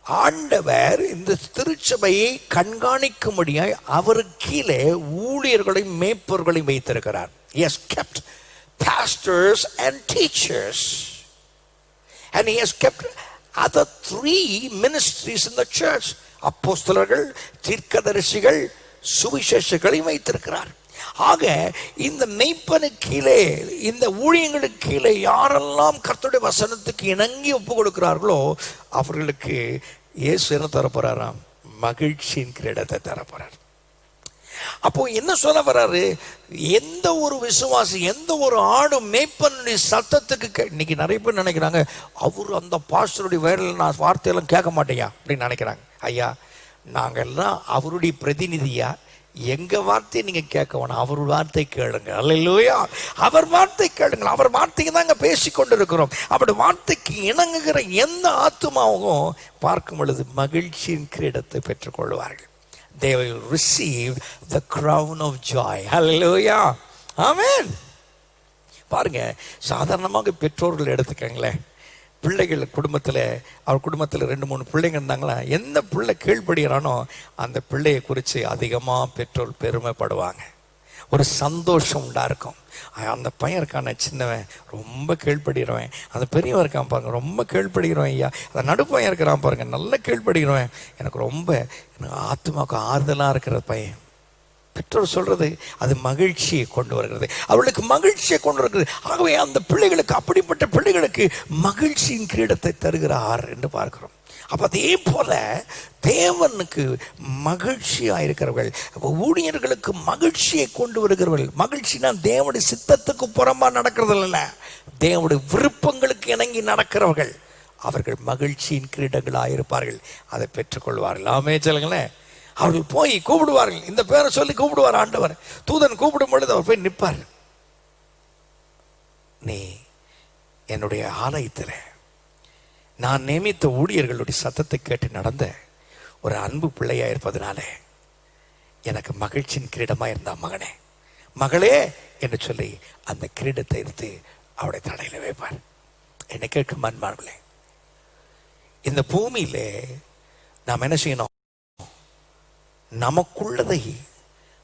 ஆண்டவர் இந்த திருச்சபையை கண்காணிக்கும்படியாய் அவர் கீழே ஊழியர்களை மேய்ப்பவர்களை வைத்திருக்கிறார். He has kept pastors and teachers, and he has kept other 3 ministries in the church. அப்போஸ்தலர்கள், தீர்க்கதரிசிகள், சுவிசேஷகரை வைத்திருக்கிறார். ஆக இந்த மெய்ப்பனுக்கு கீழே, இந்த ஊழியங்களுக்கு கீழே யாரெல்லாம் கர்த்தருடைய வசனத்துக்கு இணங்கி ஒப்பு கொடுக்கிறார்களோ அவர்களுக்கு இயேசு என்ன தரப்போறாராம்? மகிழ்ச்சியின் கிரீடத்தை தரப்போறார். அப்போ என்ன சொல்ல வர்றாரு? எந்த ஒரு விசுவாசி, எந்த ஒரு ஆடு மேய்ப்பனுடைய சத்தத்துக்கு, இன்னைக்கு நிறைய பேர் நினைக்கிறாங்க, அவர் அந்த பாஸ்டருடைய வேலையில் நான் வார்த்தையெல்லாம் கேட்க மாட்டேயா அப்படின்னு நினைக்கிறாங்க. ஐயா, நாங்கள்லாம் அவருடைய பிரதிநிதியா, எங்க வார்த்தையை நீங்க கேட்க வேணாம், அவர் வார்த்தை கேளுங்க. அல்லேலூயா. அவர் வார்த்தை கேளுங்க. அவர் வார்த்தைக்கு தாங்க பேசி கொண்டு இருக்கிறோம். அப்படி வார்த்தைக்கு இணங்குகிற எந்த ஆத்துமாவும் பார்க்கும் பொழுது மகிழ்ச்சியின் கிரீடத்தை பெற்றுக்கொள்வார்கள். They will receive the crown of joy. Hallelujah. Amen. பாருங்க, சாதாரணமாக பெற்றோர்கள் எடுத்துக்கங்களேன். பிள்ளைகள் குடும்பத்தில், அவர் குடும்பத்தில் 2-3 பிள்ளைங்க இருந்தாங்களா, எந்த பிள்ளை கீழ்ப்படுகிறானோ அந்த பிள்ளையை குறித்து அதிகமாக பெற்றோர் பெருமைப்படுவாங்க. ஒரு சந்தோஷம் உண்டா இருக்கும். அந்த பையன் இருக்கான சின்னவன் ரொம்ப கீழ்ப்படுகிறவன், அந்த பெரியவன் இருக்கான் பாருங்க ரொம்ப கீழ்ப்படுகிறவன். ஐயா, அந்த நடுப்பையன் இருக்கிறான் பாருங்க நல்ல கீழ்ப்படுகிறவன், எனக்கு ஆத்மாவுக்கு ஆறுதலாக இருக்கிற பையன். பெற்றோர் சொல்றது அது மகிழ்ச்சியை கொண்டு வருகிறது, அவர்களுக்கு மகிழ்ச்சியை கொண்டு வருகிறது. ஆகவே அந்த பிள்ளைகளுக்கு, அப்படிப்பட்ட பிள்ளைகளுக்கு மகிழ்ச்சியின் கிரீடத்தை தருகிறார் என்று பார்க்கிறோம். அப்ப அதே போல தேவனுக்கு மகிழ்ச்சியாக இருக்கிறவர்கள், ஊழியர்களுக்கு மகிழ்ச்சியை கொண்டு வருகிறவர்கள். மகிழ்ச்சினா தேவனுடைய சித்தத்துக்கு புறம்பா நடக்கிறது இல்லை, தேவனுடைய விருப்பங்களுக்கு இணங்கி நடக்கிறவர்கள், அவர்கள் மகிழ்ச்சியின் கிரீடங்களாக இருப்பார்கள். அதை பெற்றுக்கொள்வார்கள். ஆமென் சொல்லுங்களேன். அவர்கள் போய் கூப்பிடுவார்கள், இந்த பேரை சொல்லி கூப்பிடுவார் ஆண்டவர். தூதன் கூப்பிடும் பொழுது அவர் போய் நிற்பார். நீ என்னுடைய ஆலயத்தில் நான் நியமித்த ஊழியர்களுடைய சத்தத்தை கேட்டு நடந்த ஒரு அன்பு பிள்ளையா இருப்பதனால எனக்கு மகிழ்ச்சியின் கிரீடமா இருந்தா மகனே, மகளே என்று சொல்லி அந்த கிரீடத்தை எடுத்து அவருடைய தலையில வைப்பார். என்னை கேட்கும் அன்பார்களே, இந்த பூமியிலே நாம் என்ன செய்யணும்? நமக்குள்ளதை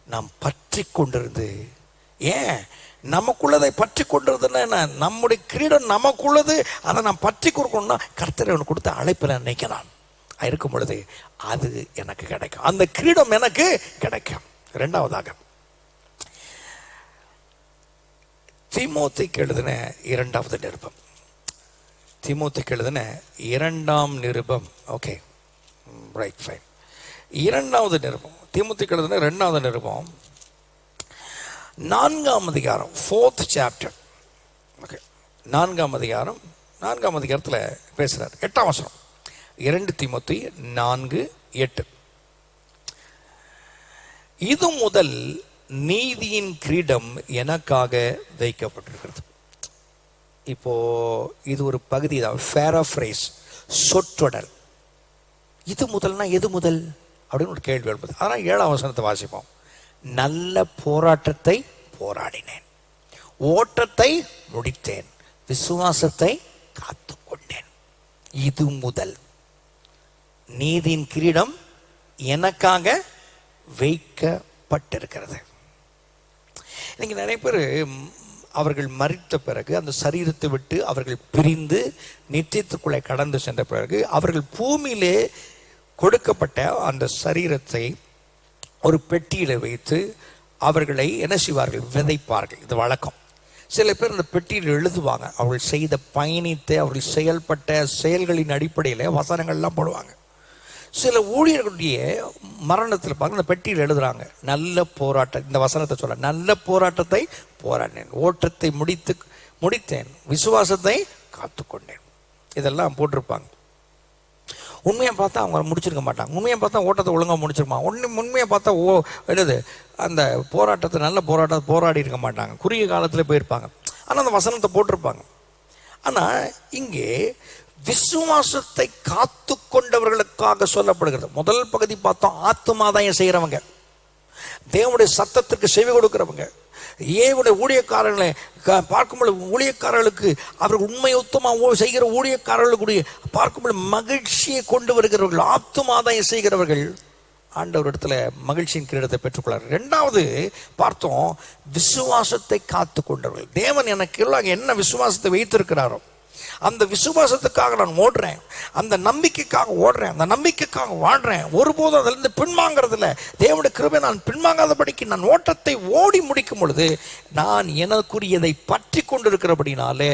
நாம் பற்றி கொண்டிருந்து, ஏன் நமக்குள்ளதை பற்றி கொண்டிருந்ததுன்னா என்ன? நம்முடைய கிரீடம் நமக்குள்ளது, அதை நான் பற்றி கொடுக்கணும்னா கர்த்தரை அவனுக்கு கொடுத்த அழைப்பில் நினைக்கிறான் இருக்கும் பொழுது அது எனக்கு கிடைக்கும், அந்த கிரீடம் எனக்கு கிடைக்கும். இரண்டாவதாக தீமோத்தேயுக்கு எழுதின 2வது நிருபம், தீமோத்தேயுக்கு எழுதின 2ஆம் நிருபம். Okay, right, fine. 2வது நிருபம், தீமோத்தேயுக்கு எழுதின 2வது நிருபம் 4ஆம் அதிகாரம், 4th chapter. ஓகே, 4ஆம் அதிகாரம், 4ஆம் அதிகாரத்தில் பேசுகிறார். 8ஆம் வசனம், 2 தீமோத்தேயு 4:8. இது முதல் நீதியின் கிரீடம் எனக்காக வைக்கப்பட்டிருக்கிறது. இப்போ இது ஒரு பகுதி தான், பேராஃப்ரேஸ், சொற்றொடர். இது முதல்னா எது முதல் அப்படின்னு ஒரு கேள்வி எழுப்புது. அதனால் 7ஆம் வசனத்தை வாசிப்போம். நல்ல போராட்டத்தை போராடினேன், ஓட்டத்தை முடித்தேன், விசுவாசத்தை காத்துக்கொண்டேன். இது முதல் நீதியின் கிரீடம் எனக்காக வைக்கப்பட்டிருக்கிறது. இன்னைக்கு நிறைய பேர் அவர்கள் மரித்த பிறகு அந்த சரீரத்தை விட்டு அவர்கள் பிரிந்து நித்தியத்துக்குள்ளே கடந்து சென்ற பிறகு அவர்கள் பூமியிலே கொடுக்கப்பட்ட அந்த சரீரத்தை ஒரு பெட்டியில வைத்து அவர்களை என்ன செய்வார்கள்? விதைப்பார்கள். இது வழக்கம். சில பேர் அந்த பெட்டியில் எழுதுவாங்க, அவர்கள் செய்த பயணித்த, அவர்கள் செயல்பட்ட செயல்களின் அடிப்படையில் வசனங்கள்லாம் போடுவாங்க. சில ஊழியர்களுடைய மரணத்தில் பார்க்க அந்த பெட்டியில் எழுதுறாங்க, நல்ல போராட்டம், இந்த வசனத்தை சொல்ல, நல்ல போராட்டத்தை போராடினேன், ஓட்டத்தை முடித்தேன், விசுவாசத்தை காத்துக்கொண்டேன். இதெல்லாம் போட்டிருப்பாங்க. உண்மையை பார்த்தா அவங்க முடிச்சிருக்க மாட்டாங்க. உண்மையை பார்த்தா ஓட்டத்தை ஒழுங்காக முடிச்சிருப்பாங்க. உண்மையை பார்த்தா என்னது அந்த போராட்டத்தை, நல்ல போராட்டத்தை போராடி இருக்க மாட்டாங்க, குறுகிய காலத்தில் போயிருப்பாங்க. ஆனால் அந்த வசனத்தை போட்டிருப்பாங்க. ஆனால் இங்கே விசுவாசத்தை காத்து கொண்டவர்களுக்காக சொல்லப்படுகிறது. முதல் பகுதி பார்த்தோம், ஆத்துமாதாயம் செய்கிறவங்க, தேவனுடைய சத்தத்திற்கு செவி கொடுக்கிறவங்க, ஏவுடைய ஊழியக்காரர்களை பார்க்கும்போது ஊழியக்காரர்களுக்கு அவர்கள் உண்மை உத்தமாக செய்கிற ஊழியக்காரர்களுடைய பார்க்கும்போது மகிழ்ச்சியை கொண்டு வருகிறவர்கள், ஆத்துமாதாயம் செய்கிறவர்கள் ஆண்டவர் இடத்துல மகிழ்ச்சியின் கிரீடத்தை பெற்றுக்கொள்ளார். 2வது பார்த்தோம், விசுவாசத்தை காத்து கொண்டவர்கள். தேவன் எனக்கு என்ன விசுவாசத்தை வைத்திருக்கிறாரோ, அந்த விசுவாசத்துக்காக நான் ஓடுறேன், அந்த நம்பிக்கைக்காக ஓடுறேன், அந்த நம்பிக்கைக்காக வாழ்றேன். ஒருபோதும் அதிலிருந்து பின்வாங்கிறதில்ல. தேவனுடைய கிருபை நான் பின்வாங்காதபடிக்கு நான் ஓட்டத்தை ஓடி முடிக்கும் பொழுது நான் எனக்குரியதை பற்றி கொண்டிருக்கிறபடினாலே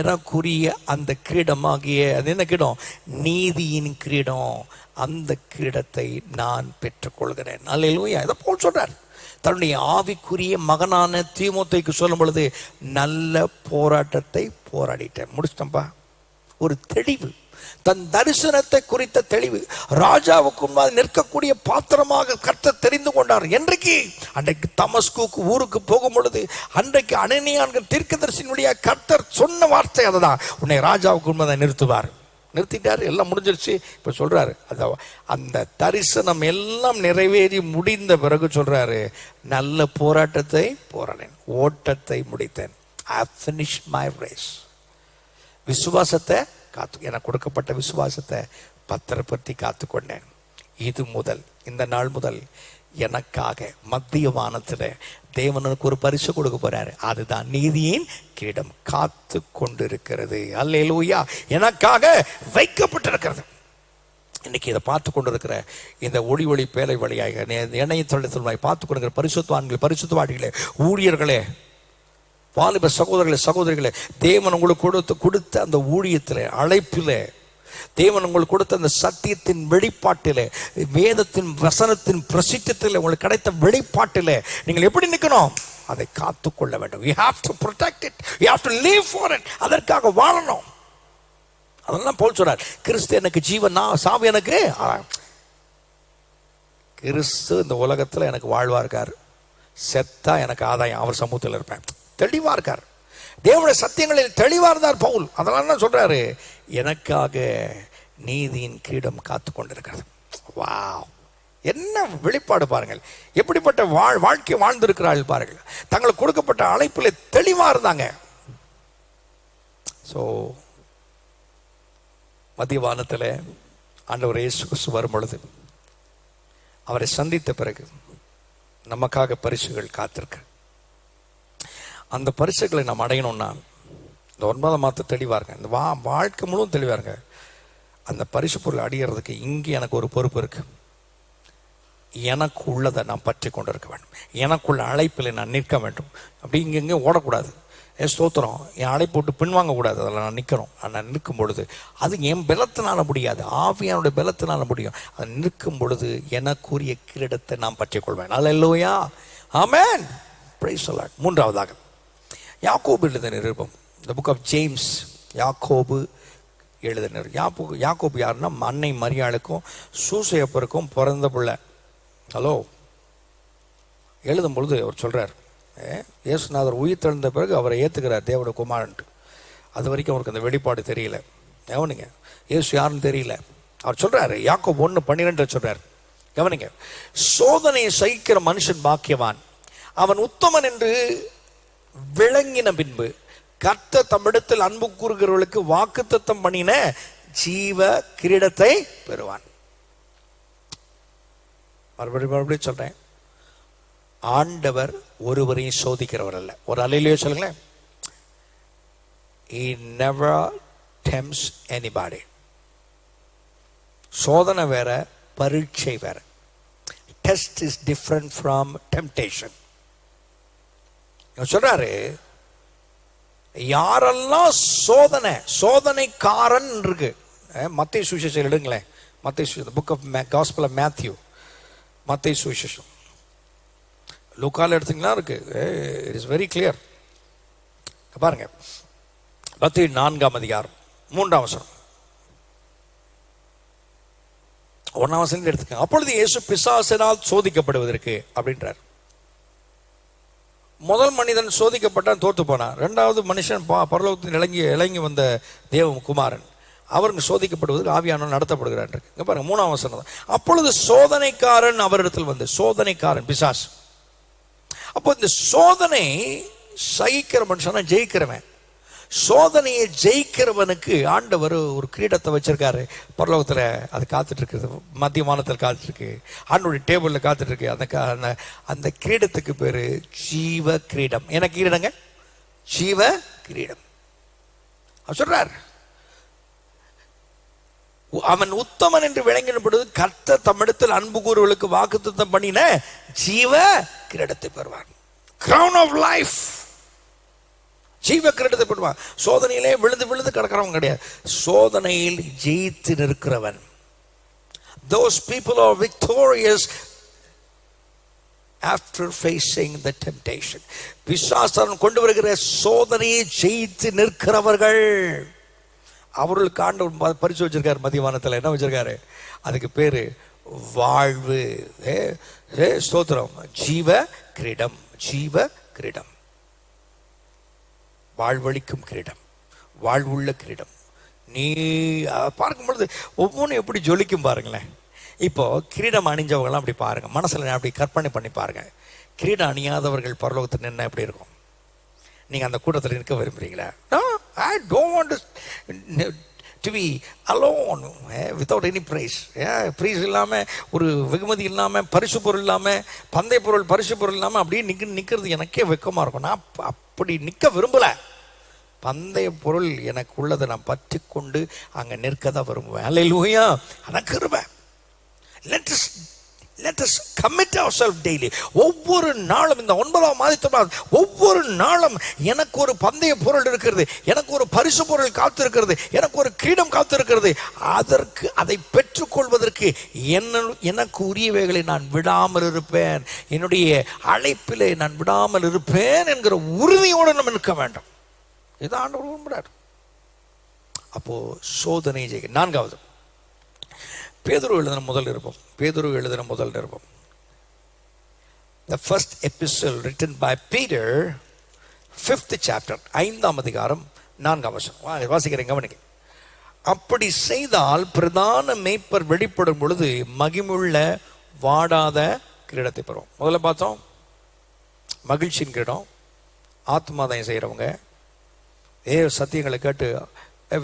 எனக்குரிய அந்த கிரீடமாகிய அது என்ன கிரீடம்? நீதியின் கிரீடம். அந்த கிரீடத்தை நான் பெற்றுக்கொள்கிறேன். அல்லேலூயா. இதை போல் சொல்றார். தன்னுடைய ஆவிக்குரிய மகனான தீமோத்தேயுக்கு சொல்லும் பொழுது நல்ல போராட்டத்தை போராடிட்டேன், முடிச்சிட்டேன்பா. ஒரு தெளிவு, தன் தரிசனத்தை குறித்த தெளிவு, ராஜாவுக்கு முன்பாக நிற்கக்கூடிய பாத்திரமாக கர்த்தர் தெரிந்து கொண்டார். என்றைக்கு? அன்றைக்கு தமஸ்குக்கு ஊருக்கு போகும் பொழுது அன்றைக்கு அனனியா தீர்க்கதரிசியினுடைய கர்த்தர் சொன்ன வார்த்தை அதுதான், உன்னை ராஜாவுக்கு முன்பாக நிறுத்துவார். நிறுத்திட்டாரு, எல்லாம் முடிஞ்சிருச்சு. இப்போ சொல்றாரு, அந்த தரிசனம் எல்லாம் நிறைவேறி முடிந்த பிறகு சொல்றாரு, நல்ல போராட்டத்தை போராடினேன், ஓட்டத்தை முடித்தேன். I have finished my race. விசுவாசத்தை காத்து, எனக்கு கொடுக்கப்பட்ட விசுவாசத்தை பத்திரப்படுத்தி காத்துக்கொண்டேன். இது முதல், இந்த நாள் முதல் எனக்காக மத்திய வானத்தில் தேவனுக்கு ஒரு பரிசு கொடுக்க போறாரு. அதுதான் நீதியின் கிரீடம் காத்து கொண்டிருக்கிறது. அல்லேலூயா. எனக்காக வைக்கப்பட்டிருக்கிறது. இன்னைக்கு இதை பார்த்து கொண்டிருக்கிற இந்த ஒளி பேலை வழியாக இணைய தொழில் பார்த்து கொண்டிருக்கிற பரிசுத்தவான்கள், பரிசுத்தவாடிகளே, ஊழியர்களே, வாலிப சகோதரர்களே, சகோதரிகளே, தேவன் உங்களுக்கு கொடுத்த அந்த ஊழியத்தில், அழைப்பிலே, தேவன் உங்களுக்கு கொடுத்த அந்த சத்தியத்தின் வெளிப்பாட்டிலே, வேதத்தின் வசனத்தின் பிரசித்தத்தில் உங்களுக்கு கிடைத்த வெளிப்பாட்டிலே நீங்கள் எப்படி நிற்கணும்? அதை காத்து கொள்ள வேண்டும். You have to protect it. You have to live for it. அதற்காக வாழணும். அதெல்லாம் போல் சொல்றார், கிறிஸ்து எனக்கு ஜீவன், சாவு எனக்கு. கிறிஸ்து இந்த உலகத்தில் எனக்கு வாழ்வா இருக்கார், செத்தா எனக்கு ஆதாயம், அவர் சமூகத்தில் இருப்பேன். தெளிவா இருக்கார், தேவனுடைய சத்தியங்களில் தெளிவா இருந்தார் பவுல். அதெல்லாம் தான் சொல்றாரு, எனக்காக நீதியின் கிரீடம் காத்து கொண்டிருக்கிறது. வாவ், என்ன வெளிப்பாடு பாருங்கள். எப்படிப்பட்ட வாழ்க்கை வாழ்ந்திருக்கிறார்கள் பாருங்கள். தங்களுக்கு கொடுக்கப்பட்ட அழைப்பில் தெளிவா இருந்தாங்க. ஸோ மத்திய வானத்தில் ஆண்டவர் இயேசு கிறிஸ்து வரும் பொழுது அவரை சந்தித்த பிறகு நமக்காக பரிசுகள் காத்திருக்கு. அந்த பரிசுகளை நாம் அடையணும்னா இந்த 9ஆம் மாதத்தை தெளிவாக இருங்க, இந்த வாழ்க்கை முழுவதும் தெளிவாக இருங்க. அந்த பரிசு பொருளை அடையிறதுக்கு இங்கே எனக்கு ஒரு பொறுப்பு இருக்கு. எனக்கு உள்ளதை நான் பற்றி கொண்டு இருக்க வேண்டும், எனக்குள்ள அழைப்பில் நான் நிற்க வேண்டும். அப்படி இங்கே ஓடக்கூடாது. ஸ்தோத்திரம், என் அழைப்பு விட்டு பின்வாங்கக்கூடாது. அதில் நான் நிற்கணும். நான் நிற்கும் பொழுது அது என் பலத்தினால முடியாது, ஆவியானுடைய பலத்தினால முடியும். அது நிற்கும் பொழுது எனக்குரிய கிரீடத்தை நான் பற்றி கொள்வேன். அல்லேலூயா, ஆமென், பிரைஸ் தி லார்ட். மூன்றாவதாக யாக்கோபு எழுதின நிருபம், தி புக் ஆஃப் ஜேம்ஸ். யாக்கோபு எழுதினர். யாக்கோபு யாருன்னா அன்னை மரியாளுக்கும் சூசையப்பருக்கும் பிறந்த பிள்ளை. ஹலோ, எழுதும் பொழுது அவர் சொல்றார், இயேசுநாதர் உயிர் தெழுந்த பிறகு அவரை ஏற்றுக்கிறார் தேவனுடைய குமாரன்ட்டு. அது வரைக்கும் அவருக்கு அந்த வெளிப்பாடு தெரியல. கவனிங்க, இயேசு யாருன்னு தெரியல. அவர் சொல்றாரு, யாக்கோபு 1:12 சொல்றார், கவனிங்க, சோதனையை சகிக்கிற மனுஷன் பாக்கியவான், அவன் உத்தமன் என்று விளங்கின பின்பு கர்த்தர் தம்மிடத்தில் அன்பு கூறுகிறவர்களுக்கு வாக்குத்தத்தம் பண்ணின ஜீவ கிரீடத்தை பெறுவான். மறுபடியும் சொல்றேன், ஆண்டவர் ஒருவரையும் சோதிக்கிறவர் அல்ல. ஒரு அல்லேலூயா சொல்லுங்களேன். He never tempts anybody. சோதனை வேற, பரீட்சை வேற. Test is different from temptation. சொல்றாரு, யாரெல்லாம் சோதனைக்காரன் இருக்கு. மத்தேயு சுவிசேஷம் எடுங்களேன், மத்தேயு book of gospel of Matthew, மத்தேயு சுவிசேஷம். லூக்கால எடுத்தீங்கன்னா இருக்கு, இட் இஸ் வெரி கிளியர். பாருங்க, மத்தேயு 4ஆம் அதிகாரம் 3ஆம் வசனம், 1ஆம் வசனம் எடுத்துக்கங்க. அப்பொழுது இயேசு பிசாசினால் சோதிக்கப்படுவதற்கு அப்படின்றார். முதல் மனிதன் சோதிக்கப்பட்டான், தோத்து போனான். 2வது மனுஷன் பரலோகத்தில் இறங்கி வந்த தேவகுமாரன், அவருக்கு சோதிக்கப்படுவதற்கு ஆவியானவர் நடத்தப்படுகிறார். இங்க பாருங்க, 3ஆம் வசனம். அப்பொழுது சோதனைக்காரன் அவரிடத்தில் வந்து, சோதனைக்காரன் பிசாசு. அப்போ இந்த சோதனை சகிக்கிற மனுஷனா ஜெயிக்கிறவன். சோதனையை ஜெயிக்கிறவனுக்கு ஆண்டவர் ஒரு கிரீடத்தை வச்சிருக்காரு பரலோகத்தில். அது காத்துட்டு இருக்குது, மத்திய வானத்தில் காத்துட்டு இருக்கு, ஆண்டோடைய டேபிளில் காத்துட்டு இருக்கு. அந்த கிரீடத்துக்கு பேரு ஜீவ கிரீடம். என்ன கிரீடங்க? ஜீவ கிரீடம். சொல்றார். அவன் உத்தமன் என்று விளங்கின பொழுது கர்த்தர் தம்மிடத்தில் அன்பு கூறுவர்களுக்கு வாக்குத்தத்தம் பண்ணின ஜீவ கிரீடத்தை பெறுவான். crown of life, ஜீவ கிரீடத்தை பெறுவான். சோதனையிலே விழுந்து விழுந்து கிடக்கிறவன் கிடையாது, சோதனையில் ஜெயித்து நிற்கிறவன். those people are victorious after facing the temptation. விசுவாசம் கொண்டு வருகிற சோதனையை ஜெயித்து நிற்கிறவர்கள், அவர்களுக்கு ஆண்டவர் பரிசு வச்சிருக்காரு. மதிவானத்தில் என்ன வச்சிருக்காரு? அதுக்கு பேரு வாழ்வு. ஸ்தோத்திரம். ஜீவ கிரீடம், ஜீவ கிரீடம், வாழ்வளிக்கும் கிரீடம், வாழ்வுள்ள கிரீடம். நீ பார்க்கும் பொழுது ஒவ்வொன்றும் எப்படி ஜொலிக்கும் பாருங்களேன். இப்போ கிரீடம் அணிஞ்சவங்களாம் அப்படி பாருங்க, மனசுல அப்படி கற்பனை பண்ணி பாருங்க. கிரீடம் அணியாதவர்கள் பரலோகத்தில் நின்று எப்படி இருக்கும்? நீங்க அந்த கூட்டத்தில் இருக்க விரும்புறீங்களா? I don't want to be alone without any praise. Praise இல்லாமல், ஒரு வெகுமதி இல்லாமல், பரிசு பொருள் இல்லாமல், பந்தய பொருள் பரிசு பொருள் இல்லாமல் அப்படியே நிற்கிறது எனக்கே வெக்கமாக இருக்கும். நான் அப்படி நிற்க விரும்பலை. பந்தய பொருள் எனக்கு உள்ளதை நான் பற்றி கொண்டு அங்கே நிற்க தான் விரும்புவேன். அல்லேலூயா, அதான் கிருபை. Let us commit ourselves daily. ஒவ்வொரு நாளும் இந்த 9ஆம் மாதத்தில் ஒவ்வொரு நாளும் எனக்கு ஒரு பந்தய பொருள் இருக்கிறது, எனக்கு ஒரு பரிசு பொருள் காத்திருக்கிறது, எனக்கு ஒரு கிரீடம் காத்திருக்கிறது. அதற்கு அதை பெற்றுக்கொள்வதற்கு எனக்கு உரியவைகளை நான் விடாமல் இருப்பேன், என்னுடைய அழைப்பிலே நான் விடாமல் இருப்பேன் என்கிற உறுதியோடு நம்ம நிற்க வேண்டும். இதான் ஆண்டவர் விரும்புகிறார். அப்போ சோதனை ஜெயிக்க. 4வது பேதுரு எழுதின முதல் நிருபம். பேதுரு எழுதின முதல் நிருபம், the first epistle written by Peter, 5th chapter, 5ஆம் அதிகாரம் 4ஆம் வசனம் வாசிக்கிறேன், கவனிக்க. அப்படி செய்தால் பிரதான மேய்ப்பர் வெளிப்படும் பொழுது மகிமுள்ள வாடாத கிரீடத்தை பெறும். முதல்ல பார்த்தோம் மகிழ்ச்சியின் கிரீடம். ஆத்மாதாயம் செய்கிறவங்க, சத்தியங்களை கேட்டு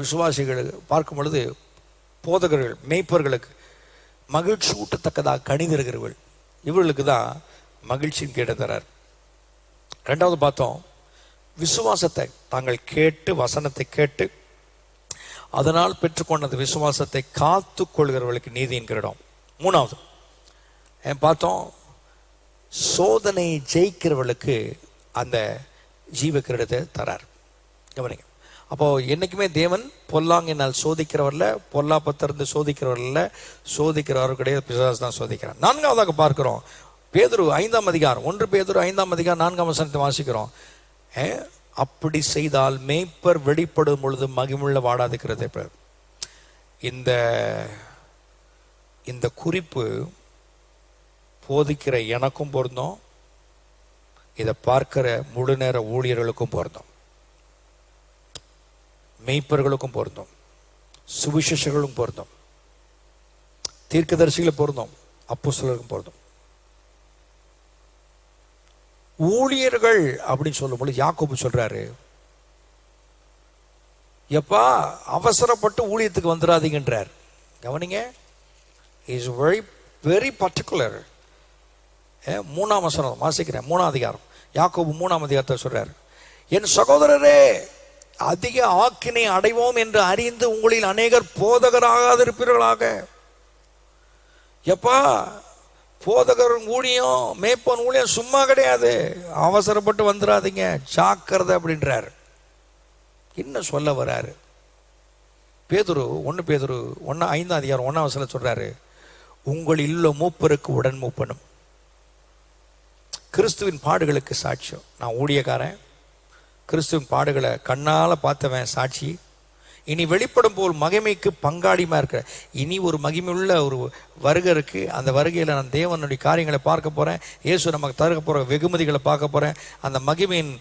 விசுவாசிகள் பார்க்கும் பொழுது போதகர்கள், மேய்ப்பர்களுக்கு மகிழ்ச்சி ஊட்டத்தக்கதாக கணிதருகிறவர்கள், இவர்களுக்கு தான் மகிழ்ச்சியின் கிரீடம் தரார். 2வது பார்த்தோம் விசுவாசத்தை தாங்கள் கேட்டு, வசனத்தை கேட்டு அதனால் பெற்றுக்கொண்ட விசுவாசத்தை காத்து கொள்கிறவர்களுக்கு நீதியின் கிரீடம். 3வது பார்த்தோம் சோதனை ஜெயிக்கிறவர்களுக்கு அந்த ஜீவ கிரீடத்தை தரார். கவனிங்க. அப்போ என்னைக்குமே தேவன் பொல்லாங்கினால் சோதிக்கிறவர்ல, பொல்லாப்பத்திலிருந்து சோதிக்கிறவர்ல, சோதிக்கிறவர்கள் கிடையாது, பிசாசு தான் சோதிக்கிறார். 4வதாக பார்க்கிறோம் பேதுரு 5ஆம் அதிகாரம், 1 பேதுரு 5ஆம் அதிகாரம் 4ஆம் வசனத்தை வாசிக்கிறோம். அப்படி செய்தால் மேய்ப்பர் வெளிப்படும் பொழுது மகிமுள்ள வாடாதிருக்கிறதை பெற. இந்த குறிப்பு போதிக்கிற எனக்கும் பொருந்தும், இதை பார்க்கிற முழு நேர ஊழியர்களுக்கும் பொருந்தும், மெய்ப்பர்களுக்கும் பொருந்தும், சுவிசேஷர்களுக்கும் பொருந்தும், தீர்க்கதரிசிகளுக்கும் பொருந்தும், அப்போஸ்தலருக்கும் பொருந்தும். ஊழியர்கள் அப்படின்னு சொல்லும்போது யாக்கோபு சொல்றாரு, எப்பா அவசரப்பட்டு ஊழியத்துக்கு வந்துடாதீங்கன்றார். கவனிங்க, இஸ் வெரி வெரி பர்டிகுலர். 3ஆம் வசனம் வாசிக்கிறேன், 3ஆம் அதிகாரம், யாக்கோபு 3ஆம் அதிகாரத்தை சொல்றாரு. என் சகோதரரே, அதிக ஆக்கினை அடைவோம் என்று அறிந்து உங்களில் அநேகர் போதகராகாதிருப்பீர்களாக. எப்பா போதகர் ஊழியம், மேய்ப்பன் ஊழியம் சும்மா கிடையாது, அவசரப்பட்டு வந்துடாதீங்க, ஜாக்கிரதை அப்படின்றார். என்ன சொல்ல வராரு? பேதுரு 1 பேதுரு 5ஆம் அதிகாரம் 1ஆம் வசனம் சொல்றாரு, உங்களில் உள்ள மூப்பருக்கு உடன் மூப்பனும், கிறிஸ்துவின் பாடுகளுக்கு சாட்சியம். நான் ஊழியக்காரன், கிறிஸ்துவின் பாடுகளை கண்ணால் பார்த்தவன் சாட்சி. இனி வெளிப்படும் போல் மகிமைக்கு பங்காளிமா இருக்கிற, இனி ஒரு மகிமையுள்ள ஒரு வருகை இருக்கு. அந்த வருகையில் நான் தேவனுடைய காரியங்களை பார்க்க போறேன், இயேசு நமக்கு தருக போற வெகுமதிகளை பார்க்க போறேன், அந்த மகிமையின்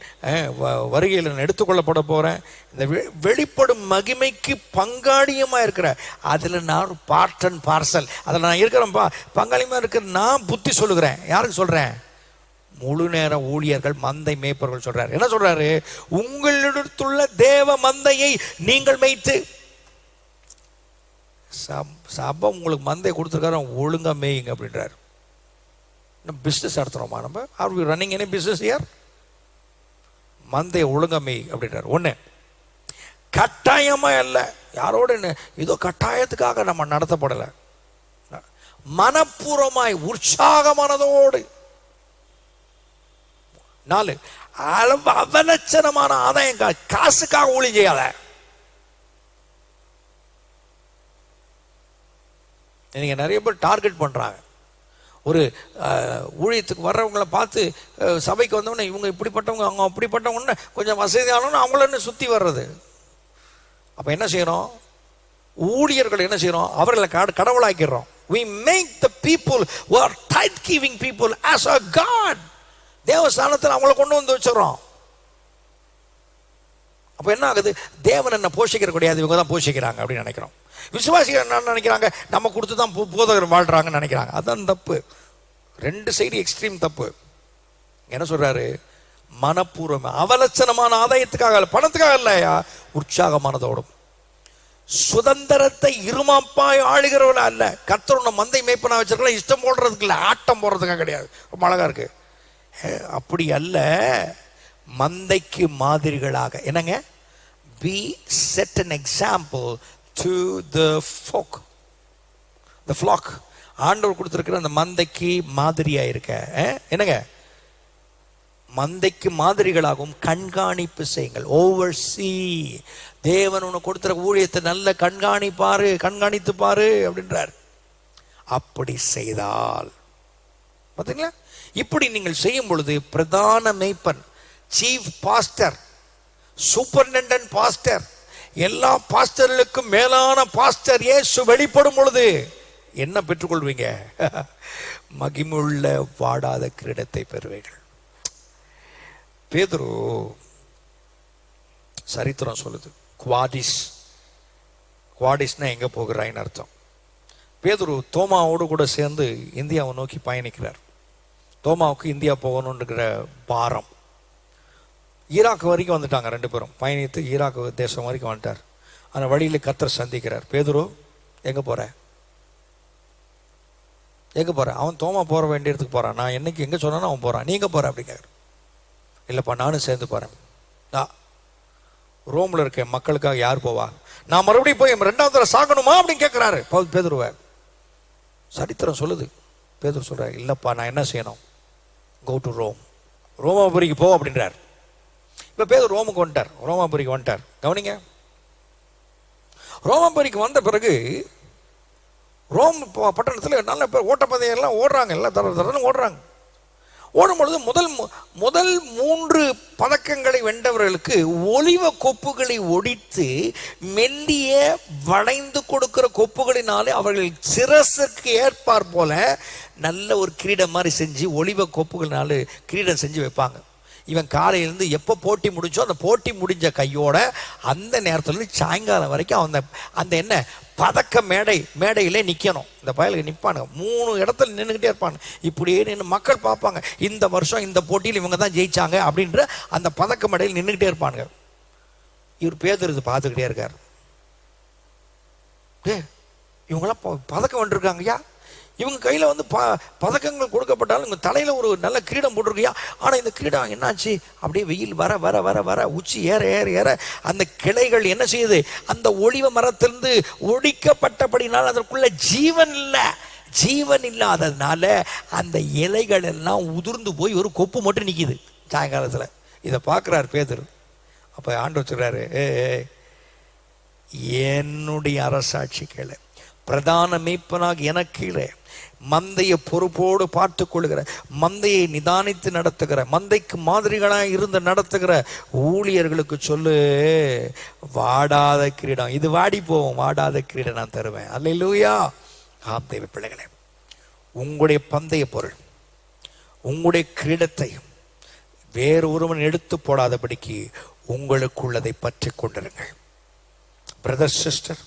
வருகையில் நான் எடுத்துக்கொள்ளப்பட போறேன். இந்த வெளிப்படும் மகிமைக்கு பங்காளியமா இருக்கிற, அதுல நான் ஒரு பார்ட் அண்ட் பார்சல், அதில் நான் இருக்கிறேன்ப்பா, பங்காளியமா இருக்கிற நான் புத்தி சொல்லுகிறேன். யாருக்கு சொல்றேன்? முழு நேர ஊழியர்கள், மந்தை மேய்ப்பர்கள் சொல்றாரு. என்ன சொல்றாரு? உங்களிடத்துள்ள தேவ மந்தையை நீங்கள் மேய்த்து, சபை உங்களுக்கு மந்தை கொடுத்துருக்காரு, ஒழுங்கா மேயுங்க அப்படின்றாரு. நம்ம பிஸ்னஸ் நடத்துறோமா? நம்ம are we running any business here? மந்தையை ஒழுங்கா மேய் அப்படின்றாரு. 1 கட்டாயமா அல்ல, யாரோட ஏதோ கட்டாயத்துக்காக நம்ம நடத்தப்படலை, மனப்பூர்வமாய் உற்சாகமானதோடு. 4, அவலட்சணமான ஆதாயம், காசுக்காக ஊழியம் செய்யாத. நீங்க நிறைய பேர் டார்கெட் பண்றாங்க. ஒரு ஊழியத்துக்கு வர்றவங்களை பார்த்து சபைக்கு வந்தவொடனே இவங்க இப்படிப்பட்டவங்க அவங்க அப்படிப்பட்டவங்க, கொஞ்சம் வசதியானவங்க அவங்கள சுற்றி வர்றது. அப்போ என்ன செய்யறோம்? ஊழியர்கள் என்ன செய்யறோம்? அவர்களை கடவுளாக்கிறோம். We make the people who are tithe giving people as a God. தேவஸ்தானத்தில் அவங்கள கொண்டு வந்து வச்சிடறோம். அப்போ என்ன ஆகுது? தேவன் என்ன போஷிக்கிற கிடையாது, இவங்க தான் போஷிக்கிறாங்க அப்படின்னு நினைக்கிறோம். விசுவாசிகள் என்ன நினைக்கிறாங்க? நம்ம கொடுத்து தான் போதகர் வாழ்றாங்கன்னு நினைக்கிறாங்க. அதான் தப்பு. 2 சைடு எக்ஸ்ட்ரீம் தப்பு. என்ன சொல்றாரு? மனப்பூர்வம், அவலட்சணமான ஆதாயத்துக்காக, பணத்துக்காக இல்லையா, உற்சாகமானதோடும். சுதந்திரத்தை இருமாப்பாய் ஆளுகிறவள அல்ல. கர்த்தர் உன்னை மந்தை மேய்ப்பனா வச்சிருக்கலாம், இஷ்டம் போடுறதுக்கு இல்லை, ஆட்டம் போடுறதுக்காக கிடையாது. ரொம்ப அழகா இருக்கு. அப்படி அல்ல, மந்தைக்கு மாதிரிகளாக. என்னங்க? be set an example to the flock. ஆண்டவர் கொடுத்திருக்கிற அந்த மந்தைக்கு மாதிரியா இருக்க. என்னங்க? மந்தைக்கு மாதிரிகளாகவும் கண்காணிப்பு செய்யுங்கள். oversee. தேவன் உனக்கு கொடுத்துற ஊழியத்தை நல்ல கண்காணித்து பாரு அப்படின்றார். அப்படி செய்தால் பார்த்தீங்களா? இப்படி நீங்கள் செய்யும் பொழுது பிரதான மேய்ப்பன், சீஃப் பாஸ்டர், சூப்பரிண்டெண்டன்ட் பாஸ்டர், எல்லா பாஸ்டர்களுக்கும் மேலான பாஸ்டர் இயேசு வெளிப்படும் பொழுது என்ன பெற்றுக்கொள்வீங்க? மகிமுள்ள வாடாத கிரீடத்தை பெறுவீர்கள். பேதுரு, சரித்திரம் சொல்லுது, குவாடிஸ்னா எங்க போகிறாயின்னு அர்த்தம். பேதுரு தோமாவோடு கூட சேர்ந்து இந்தியாவை நோக்கி பயணிக்கிறார். தோமாவுக்கு இந்தியா போகணுன்ற பாரம். ஈராக் வரைக்கும் வந்துட்டாங்க 2 பேரும். பயணித்து ஈராக் தேசம் வரைக்கும் வந்துட்டார். அந்த வழியில் கர்த்தர் சந்திக்கிறார். பேதுரு எங்க போற? அவன் தோமா போற வேண்டிய இடத்துக்கு போறான். நான் என்னைக்கு எங்க சொன்னானோ அவன் போறான். நீங்க போற அப்படிங்க? இல்லப்பா, நானும் சேர்ந்து போறேன். ரோம்ல இருக்க மக்களுக்காக யார் போவா? நான் மறுபடியும் போய் 2வது தடவை சாகணுமா அப்படின்னு கேட்கிறாரு பேதுருவ. சரித்திரம் சொல்லுது. பேதுரு சொல்ற, இல்லப்பா, நான் என்ன செய்யணும்? Go to Rome. ரோமாபுரிக்கு போ அப்படின்றார். இப்ப பேதுரு ரோமாபுரிக்கு வந்துட்டார். கவனிங்க, ரோமாபுரிக்கு வந்த பிறகு ரோம் பட்டணத்தில் நல்ல பேர் ஓட்டப்பந்தயம் எல்லாம் ஓடுறாங்க, எல்லாம் தரன்னு ஓடுறாங்க. ஓடும்பொழுது முதல் 3 பதக்கங்களை வென்றவர்களுக்கு ஒலிவ கொப்புகளை ஒடித்து மெல்லிய வளைந்து கொடுக்கிற கொப்புகளினாலே அவர்கள் சிரசுக்கு ஏற்பார் போல நல்ல ஒரு கிரீடம் மாதிரி செஞ்சு ஒலிவ கொப்புகளினால கிரீடம் செஞ்சு வைப்பாங்க. இவன் காலையிலேருந்து எப்போ போட்டி முடிச்சோ அந்த போட்டி முடிஞ்ச கையோட அந்த நேரத்துலேருந்து சாயங்காலம் வரைக்கும் அந்த என்ன பதக்க மேடையிலே நிற்கணும். இந்த பயலுக்கு நிற்பானுங்க, 3 இடத்துல நின்றுக்கிட்டே இருப்பாங்க. இப்படியே நின்று மக்கள் பார்ப்பாங்க, இந்த வருஷம் இந்த போட்டியில் இவங்க தான் ஜெயிச்சாங்க அப்படின்ற அந்த பதக்க மேடையில் நின்றுக்கிட்டே இருப்பானுங்க. இவர் பேதுரு பார்த்துக்கிட்டே இருக்கார். இவங்களாம் பதக்கம் வந்துருக்காங்கய்யா, இவங்க கையில் பதக்கங்கள் கொடுக்கப்பட்டாலும் இவங்க தலையில் ஒரு நல்ல கிரீடம் போட்டிருக்கியா. ஆனால் இந்த கிரீடம் என்னாச்சு? அப்படியே வெயில் வர வர வர வர உச்சி ஏற ஏற ஏற அந்த கிளைகள் என்ன செய்யுது? அந்த ஒலிவ மரத்திலிருந்து ஒடிக்கப்பட்டபடினால் அதற்குள்ள ஜீவன் இல்லாததுனால அந்த இலைகள் எல்லாம் உதிர்ந்து போய் ஒரு கொப்பு மட்டும் நிற்கிது சாயங்காலத்தில். இதை பார்க்குறாரு பேதுரு. அப்போ ஆண்டவர் சொல்றாரு, என்னுடைய அரசாட்சி கீழே, பிரதான மேய்ப்பனாக எனக்கு கீழே மந்தையை பொறுப்போடு பார்த்து கொள்கிற, மந்தையை நிதானித்து நடத்துகிற, மந்தைக்கு மாதிரிகளாக இருந்து நடத்துகிற ஊழியர்களுக்கு சொல்லு, வாடாத கிரீடம், இது வாடி போவோம், வாடாத கிரீடம் நான் தருவேன். அல்லேலூயா. ஆம் தேவ பிள்ளைகளே, உங்களுடைய பந்தய பொருள், உங்களுடைய கிரீடத்தை வேறு ஒருவன் எடுத்து போடாதபடிக்கு உங்களுக்குள்ளதை பற்றி கொண்டிருங்கள். பிரதர், சிஸ்டர்,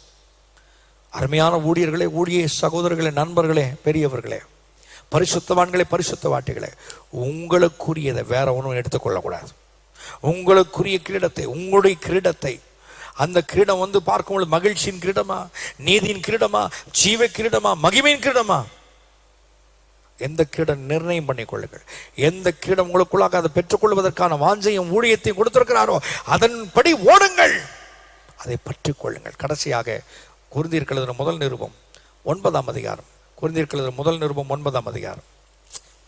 அருமையான ஊழியர்களே, ஊழிய சகோதரர்களே, நண்பர்களே, பெரியவர்களே, பரிசுத்தவான்களே, பரிசுத்தவாட்டிகளே, உங்களுக்குரியதை வேற ஒன்றும் எடுத்துக்கொள்ளக்கூடாது. உங்களுக்குரிய கிரீடத்தை, உங்களுடைய கிரீடத்தை, அந்த கிரீடம் பார்க்கும்போது மகிழ்ச்சியின் கிரீடமா, நீதியின் கிரீடமா, ஜீவ கிரீடமா, மகிமையின் கிரீடமா, எந்த கிரீடம் நிர்ணயம் பண்ணிக்கொள்ளுங்கள். எந்த கிரீடம் உங்களுக்குள்ளாக அதை பெற்றுக்கொள்வதற்கான வாஞ்சையும் ஊழியத்தையும் கொடுத்திருக்கிறாரோ அதன்படி ஓடுங்கள். அதை பற்றி கொள்ளுங்கள். கடைசியாக கொரிந்தியர் முதல் நிருபம் 9ஆம் அதிகாரம், கொரிந்தியர் முதல் நிருபம் 9ஆம் அதிகாரம்,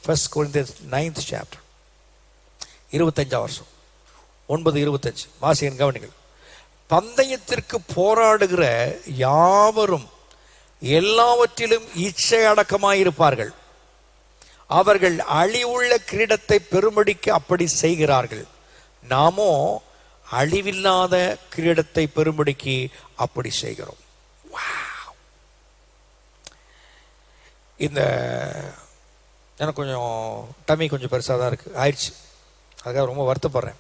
1 Corinthians 9th chapter, 25ஆம் வருஷம் 9:25 வாசியின் கவனிகள். பந்தயத்திற்கு போராடுகிற யாவரும் எல்லாவற்றிலும் இச்சை அடக்கமாயிருப்பார்கள். அவர்கள் அழிவுள்ள கிரீடத்தை பெறும்படிக்கு அப்படி செய்கிறார்கள். நாமோ அழிவில்லாத கிரீடத்தை பெறும்படிக்கு அப்படி செய்கிறோம். இந்த எனக்கு கொஞ்சம் டம்மி கொஞ்சம் பெருசாக தான் இருக்குது, ஆயிடுச்சு. அதுக்காக ரொம்ப வருத்தப்படுறேன்.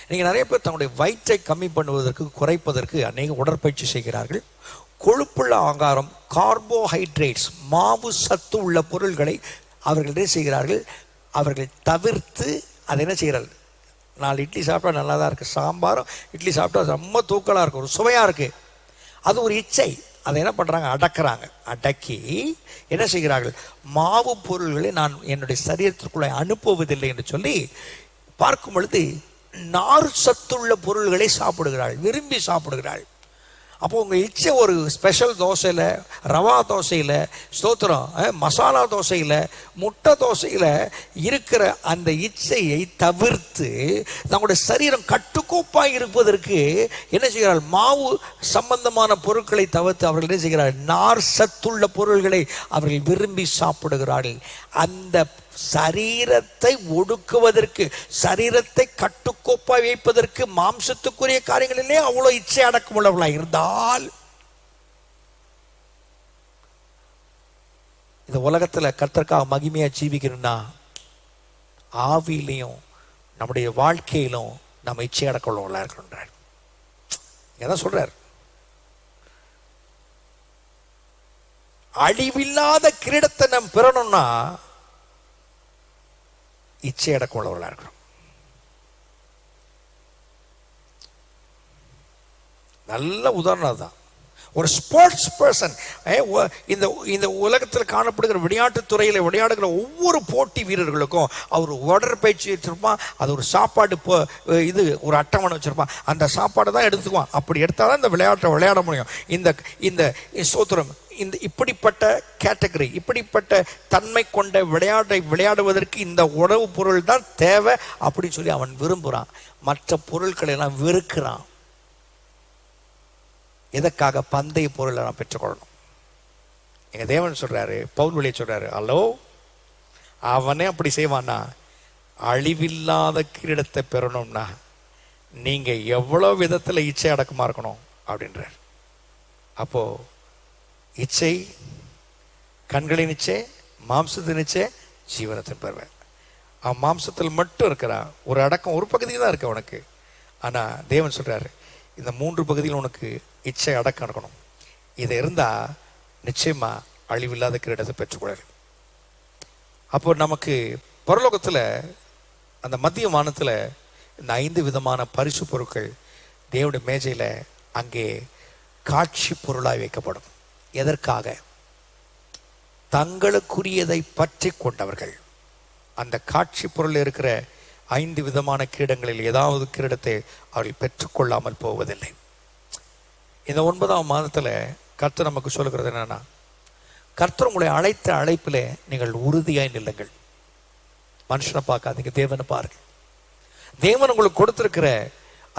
நீங்கள் நிறைய பேர் தங்களுடைய வயிற்றை கம்மி பண்ணுவதற்கு, குறைப்பதற்கு அநேக உடற்பயிற்சி செய்கிறார்கள். கொழுப்புள்ள ஆகாரம், கார்போஹைட்ரேட்ஸ், மாவு சத்து உள்ள பொருள்களை அவர்கள் என்ன செய்கிறார்கள், அவர்கள் தவிர்த்து அதை என்ன செய்கிறார்கள், 4 இட்லி சாப்பிட்டா நல்லா தான் இருக்குது, சாம்பாரும் இட்லி சாப்பிட்டா ரொம்ப தூக்கலாக இருக்கும், ஒரு சுவையாக இருக்குது. அது ஒரு இச்சை. அதை என்ன பண்ணுறாங்க, அடக்கிறாங்க. அடக்கி என்ன செய்கிறார்கள், மாவு பொருள்களை நான் என்னுடைய சரீரத்திற்குள்ளே அனுப்புவதில்லை என்று சொல்லி பார்க்கும் பொழுது நார் சத்துள்ள பொருள்களை சாப்பிடுகிறாள், விரும்பி சாப்பிடுகிறாள். அப்போ உங்கள் இச்சை ஒரு ஸ்பெஷல் தோசையில், ரவா தோசையில், ஸ்தோத்திரம் மசாலா தோசையில், முட்டை தோசையில் இருக்கிற அந்த இச்சையை தவிர்த்து நம்முடைய சரீரம் கட்டுக்கோப்பாக இருப்பதற்கு என்ன செய்கிறாள், மாவு சம்பந்தமான பொருட்களை தவிர்த்து அவர்கள் என்ன செய்கிறார்கள், நார் சத்துள்ள பொருள்களை அவர்கள் விரும்பி சாப்பிடுகிறார்கள். அந்த சரீரத்தை ஒடுக்குவதற்கு, சரீரத்தை கட்டுக்கோப்பாய் வைப்பதற்கு, மாம்சத்துக்குரிய காரியங்களிலே அவ்வளோ இச்சை அடக்கமுள்ளவர்களாக இருந்தால் இந்த உலகத்தில் கர்த்தருக்காக மகிமையா ஜீவிக்கணும்னா ஆவியிலையும் நம்முடைய வாழ்க்கையிலும் நம்ம இச்சை அடக்கமுள்ளவர்களாக இருக்கணுன்றார். எதான் சொல்றார், அழிவில்லாத கிரீடத்தை நாம் பெறணும்னா இச்சை அடக்கம் உள்ளவர்களாக இருக்கணும். நல்ல உதாரணம் தான். ஒரு ஸ்போர்ட்ஸ் பர்சன், இந்த உலகத்தில் காணப்படுகிற விளையாட்டுத் துறையில் விளையாடுகிற ஒவ்வொரு போட்டி வீரர்களுக்கும் அவர் உடற்பயிற்சி வச்சிருப்பான். அது ஒரு சாப்பாடு இது ஒரு அட்டவணை வச்சிருப்பான். அந்த சாப்பாடு தான் எடுத்துக்குவான். அப்படி எடுத்தால் தான் இந்த விளையாட்டை விளையாட முடியும். இந்த சோத்திரம் இந்த இப்படிப்பட்ட கேட்டகரி, இப்படிப்பட்ட தன்மை கொண்ட விளையாட்டை விளையாடுவதற்கு இந்த உணவு பொருள் தான் தேவை அப்படின்னு சொல்லி அவன் விரும்புகிறான். மற்ற பொருட்களை எல்லாம் வெறுக்கிறான். எதற்காக, பந்தய பொருளை நான் பெற்றுக்கொள்ளணும். எங்க தேவன் சொல்றாரு, பவுல் வழியை சொல்றாரு, ஹலோ, அவனே அப்படி செய்வானா, அழிவில்லாத கிரீடத்தை பெறணும்னா நீங்க எவ்வளவு விதத்துல இச்சை அடக்கமா இருக்கணும் அப்படின்றார். அப்போ இச்சை, கண்களின் இச்சை, மாம்சத்தின் இச்சை, ஜீவனத்தின் பெறுவேன். அவன் மாம்சத்தில் மட்டும் இருக்கிறான். ஒரு அடக்கம் ஒரு பகுதியில் தான் இருக்கு உனக்கு. ஆனா தேவன் சொல்றாரு, இந்த 3 பகுதியில் உனக்கு இச்சை அடக்கம் இருக்கணும். இது இருந்தா நிச்சயமா அழிவில்லாத கிரீடத்தை பெற்றுக்கொள்ளாரு. அப்போ நமக்கு பரலோகத்தில் அந்த மத்திய வானத்தில் இந்த 5 விதமான பரிசு பொருட்கள் தேவனுடைய மேஜையில் அங்கே காட்சி பொருளாய் வைக்கப்படும். எதற்காக, தங்களுக்குரியதை பற்றி கொண்டவர்கள் அந்த காட்சி பொருள் இருக்கிற 5 விதமான கிரீடங்களில் ஏதாவது கிரீடத்தை அவர்கள் பெற்றுக்கொள்ளாமல் போவதில்லை. இந்த 9ஆம் மாதத்தில் கர்த்தர் நமக்கு சொல்லுகிறது என்னன்னா, கர்த்தர் உங்களை அழைத்த அழைப்பிலே நீங்கள் உறுதியாய் நில்லுங்கள். மனுஷனை பார்க்காதீங்க, தேவனை பாருங்க. தேவன் உங்களுக்கு கொடுத்திருக்கிற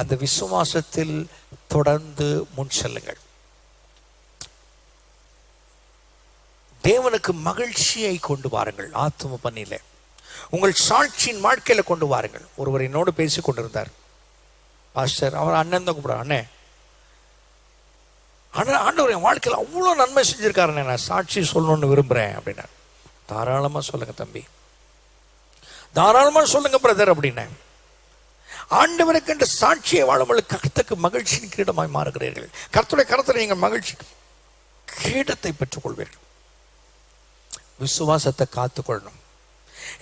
அந்த விசுவாசத்தில் தொடர்ந்து முன் செல்லுங்கள். தேவனுக்கு மகிழ்ச்சியை கொண்டு வாருங்கள். ஆத்தும பண்ணில உங்கள் சாட்சியின் வாழ்க்கையில கொண்டு வாருங்கள். ஒருவர் என்னோடு பேசி கொண்டிருந்தார். பாஸ்டர், அவர் அண்ணன் தான் கூப்பிடுறார். அண்ணே, ஆண்டவர் என் வாழ்க்கையில் அவ்வளோ நன்மை செஞ்சிருக்காருண்ணே, நான் சாட்சி சொல்லணும்னு விரும்புகிறேன் அப்படின்னா. தாராளமாக சொல்லுங்க தம்பி, தாராளமாக சொல்லுங்க பிரதர் அப்படின்னா. ஆண்டவருக்கு என்ற சாட்சியை வாழும் கர்த்தருக்கு மகிழ்ச்சியின் கிரீடமாய் மாறுகிறீர்கள். கர்த்தருடைய கருத்தில் நீங்கள் மகிழ்ச்சி கிரீடத்தை பெற்றுக்கொள்வீர்கள். விசுவாசத்தை காத்துக்கொள்ளணும்.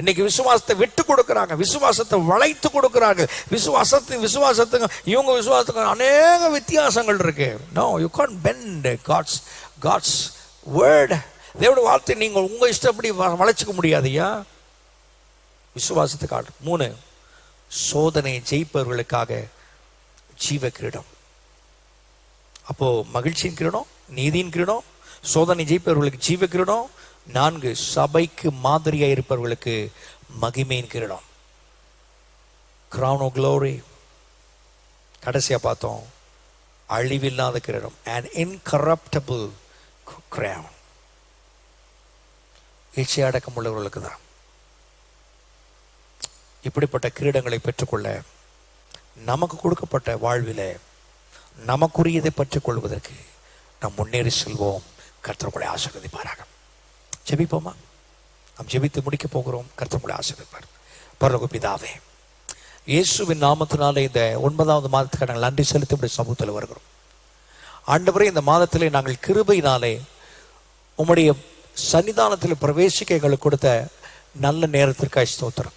இன்னைக்கு விசுவாசத்தை விட்டு கொடுக்கிறாங்க, விசுவாசத்தை வளைத்து கொடுக்கிறாங்க. விசுவாசத்துக்கு இவங்க விசுவாசத்துக்கு அநேக வித்தியாசங்கள் இருக்கு. No, you can't bend God's word. தேவனுடைய வார்த்தை நீங்கள் உங்க இஷ்டப்படி வளைச்சிக்க முடியாதுயா. விசுவாசத்துக்கு 3 சோதனை ஜெயிப்பவர்களுக்காக ஜீவ கிரீடம். அப்போ மகிழ்ச்சியின் கிரீடம், நீதியின் கிரீடம், சோதனை ஜெயிப்பவர்களுக்கு ஜீவ கிரீடம், 4 சபைக்கு மாதிரியாக இருப்பவர்களுக்கு மகிமையின் கிரீடம், crown of glory. கடைசியா பார்த்தோம் அழிவில்லாத கிரீடம், an incorruptible crown. இச்சை அடக்கம் உள்ளவர்களுக்கு தான். இப்படிப்பட்ட கிரீடங்களை பெற்றுக்கொள்ள நமக்கு கொடுக்கப்பட்ட வாழ்வில நமக்குரியதை பெற்றுக் கொள்வதற்கு நாம் முன்னேறி செல்வோம். கர்த்தர்களை ஆசீர்வதிப்பாராக. ஜெபிப்போமா? நாம் ஜெபித்து முடிக்க போகிறோம். கர்த்தர்களை ஆசீர்வதிப்பார். பரலோக பிதாவே, இயேசுவின் நாமத்தினாலே இந்த 9வது மாதத்துக்கு நாங்கள் நன்றி செலுத்தி உடைய சமூகத்தில் வருகிறோம். ஆண்டவரே, இந்த மாதத்திலே நாங்கள் கிருபையினாலே உம்முடைய சன்னிதானத்தில் பிரவேசிக்க எங்களுக்கு கொடுத்த நல்ல நேரத்திற்காக ஸ்தோத்திரம்.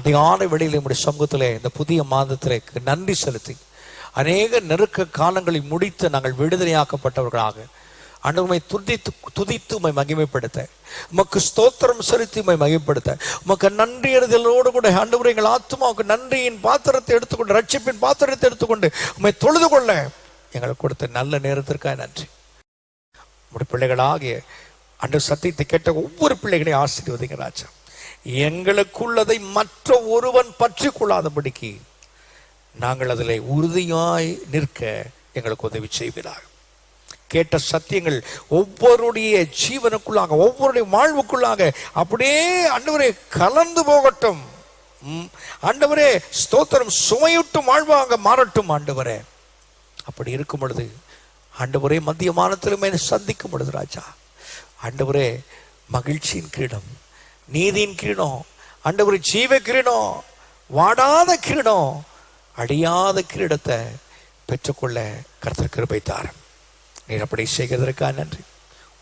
அதிகாலை வெளியில் உம்முடைய சமூகத்திலே இந்த புதிய மாதத்திலே நன்றி செலுத்தி அநேக நெருக்க காலங்களை முடித்து நாங்கள் விடுதலையாக்கப்பட்டவர்களாக ஆண்டவரை துதித்து உம்மை மகிமைப்படுத்த, உமக்கு ஸ்தோத்திரம் செலுத்தி உம்மை மகிமைப்படுத்த, உமக்கு நன்றி அறிதலோடு கூட ஆண்டவரை எங்கள் ஆத்மாவுக்கு நன்றியின் பாத்திரத்தை எடுத்துக்கொண்டு, ரட்சிப்பின் பாத்திரத்தை எடுத்துக்கொண்டு உம்மை தொழுது கொள்ள எங்களுக்கு கொடுத்த நல்ல நேரத்திற்காக நன்றி. உம்முடைய பிள்ளைகளாகிய அந்த சத்தியத்தை கேட்ட ஒவ்வொரு பிள்ளைகளையும் ஆசீர்வதிங்க ராஜா. எங்களுக்குள்ளதை மற்ற ஒருவன் பற்றி கொள்ளாதபடிக்கு நாங்கள் அதில் உறுதியாய் நிற்க எங்களுக்கு உதவி செய்வீராக. கேட்ட சத்தியங்கள் ஒவ்வொருடைய ஜீவனுக்குள்ளாக, ஒவ்வொருடைய வாழ்வுக்குள்ளாக அப்படியே ஆண்டவரே கலந்து போகட்டும். ஆண்டவரே ஸ்தோத்திரம், சுமையுட்டு வாழ்வாக மாறட்டும். ஆண்டவரே, அப்படி இருக்கும் பொழுது ஆண்டவரே மத்திய மானத்திலுமே சந்திக்கும் பொழுது ராஜா, ஆண்டவரே மகிழ்ச்சியின் கிரீடம், நீதியின் கிரீடம், ஆண்டவரே ஜீவ கிரீடம், வாடாத கிரீடம், அழியாத கிரீடத்தை பெற்றுக்கொள்ள கர்த்தர் கிருபை தாரும். நீர் அப்படி செய்கிறதற்காக நன்றி.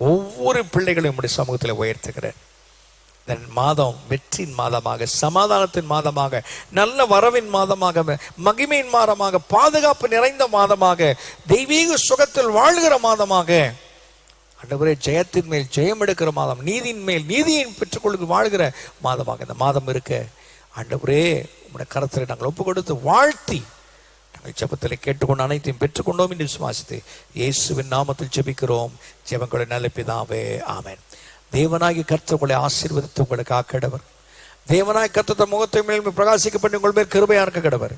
ஒவ்வொரு பிள்ளைகளையும் உடைய சமூகத்தில் உயர்த்துகிறேன். இந்த மாதம் வெற்றியின் மாதமாக, சமாதானத்தின் மாதமாக, நல்ல வரவின் மாதமாக, மகிமையின் மாதமாக, பாதுகாப்பு நிறைந்த மாதமாக, தெய்வீக சுகத்தில் வாழ்கிற மாதமாக, ஆண்டவரே ஜெயத்தின் மேல் ஜெயம் எடுக்கிற மாதம், நீதியின் மேல் நீதியை பெற்றுக்கொள்ளுக்கு வாழ்கிற மாதமாக இந்த மாதம் இருக்க ஆண்டவரே உம்முடைய கரத்தில் நாங்கள் ஒப்பு கொடுத்து வாழ்த்தி நாங்கள் ஜெபத்தில் கேட்டுக்கொண்டு அனைத்தையும் பெற்றுக்கொண்டோம் என்று விசுவாசித்து இயேசுவின் நாமத்தில் ஜெபிக்கிறோம். ஜெபங்களை நல்ல பிதாவே, ஆமென். தேவனாகி கர்த்தர் உங்களை ஆசீர்வதித்து உங்களை காக்கடவர். தேவனாய் கர்த்தர் முகத்தை மேல் பிரகாசிக்க பண்ணி உங்கள் மேல் கிருபையா இருக்க கடவர்.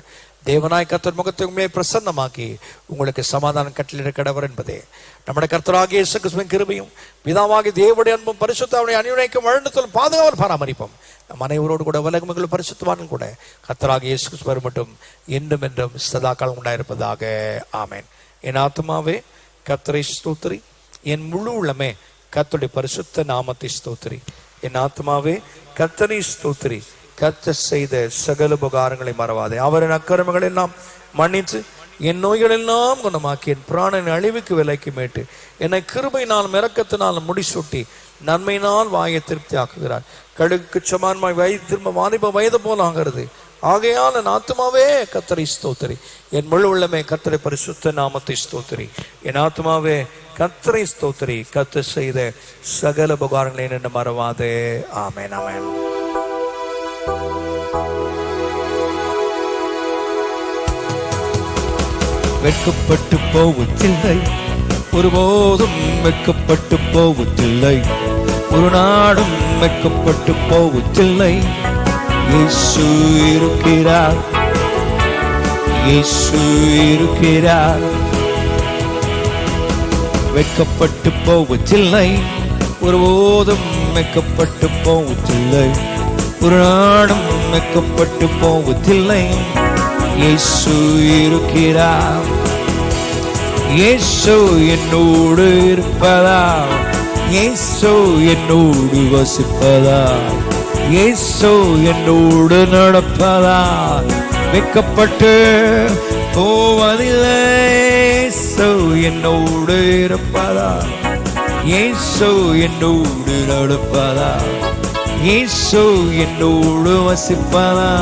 தேவனாய் கர்த்தர் முகத்தை மேல் பிரசன்னமாக்கி உங்களுக்கு சமாதானம் கட்டளிட கடவர் என்பதே நம்முடைய கர்த்தராகிய இயேசு கிறிஸ்துவின் கிருபையும் பிதாவாகிய தேவனுடைய அன்பும் பரிசுத்தாவின் அநியுணைக்கும் வழிநடத்தலும் பாதுகாவல் பராமரிப்போம் நம் அனைவரோடு கூட உலகங்களும் பரிசுத்தவானும் கூட கர்த்தராகிய இயேசு கிறிஸ்து மட்டும் என்றும் என்றும் சதா காலம் உண்டாயிருப்பதாக. ஆமென். என் ஆத்துமாவே கர்த்தரை ஸ்தோத்திரி, என் முழு உள்ளமே கர்த்தருடைய பரிசுத்த நாமத்தை ஸ்தோத்திரி. என் ஆத்மாவே கர்த்தரை ஸ்தோத்திரி, கர்த்தர் செய்த சகல உபகாரங்களை மறவாதே. அவரின் அக்கிரமங்கள் எல்லாம் மன்னித்து என் நோய்கள் எல்லாம் குணமாக்கி என் பிராணன் அழிவுக்கு விலைக்கு மேட்டு என்னை கிருபையினால் இரக்கத்தினால் முடிசூட்டி நன்மையினால் வாயை திருப்தி ஆக்குகிறார். கழுகுக்கு சமானமாய் வயது திரும்ப வாலிப வயது போல ஆகிறது. ஆகையால் என் ஆத்மாவே கர்த்தரை ஸ்தோத்திரி, என் முழு உள்ளமே கர்த்தரை பரிசுத்த நாமத்தை ஸ்தோத்திரி. என் ஆத்மாவே கர்த்தரை ஸ்தோத்திரி, கர்த்தர் செய்த சகல உபகாரங்களை நின்று மறவாதே. ஆமென், ஆமென். வெட்கப்பட்டு போவதில்லை, ஒருபோதும் வெட்கப்பட்டு போவதில்லை, ஒரு நாடும் வெட்கப்பட்டு போவதில்லை. இயேசு இருக்கிறார், இயேசு இருக்கிறார். வெட்கப்பட்டு போவதில்லை, ஒருபோதும் வெட்கப்பட்டு போவதில்லை, ஒரு நாடும் வெட்கப்பட்டு போவதில்லை. இயேசு இருக்கிறார். இயேசு என்னோடு இருப்பதா, இயேசு என்னோடு வசிப்பதா, இயேசு என்னோடு நடப்பதா, வெட்கப்பட்டு போவதில்லை. இயேசு என்னோடு இருப்பதா, இயேசு என்னோடு நடப்பதா, இயேசு என்னோடு வசிப்பதா,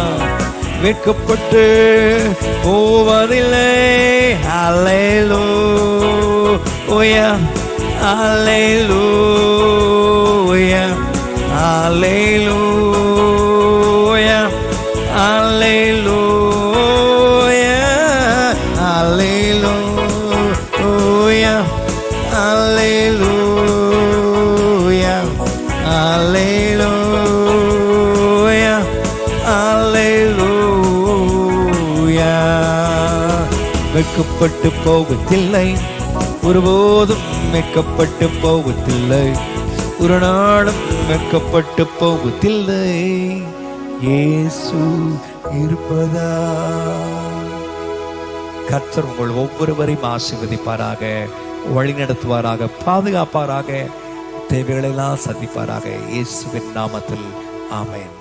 வெட்கப்பட்டு போவதில்லை. ஹல்லேலூயா, ஹல்லேலூயா, ஹல்லேலூயா, ஹல்லேலூயா, ஹல்லேலூயா. அல்லேலூயா அல்லேலூயா அல்லேலூயா. வெட்கப்பட்டு போவதில்லை, ஒருபோதும் வெட்கப்பட்டு போவதில்லை, ஒரு நாளும் வெட்கப்பட்டு போவதில்லை. இயேசு இருப்பதா. கர்த்தர் உங்கள் ஒவ்வொருவரையும் ஆசீர்வதிப்பாராக, வழி நடத்துவாராக, பாதுகாப்பாராக, தேவைகளெல்லாம் சந்திப்பாராக. இயேசுவின் நாமத்தில் ஆமென்.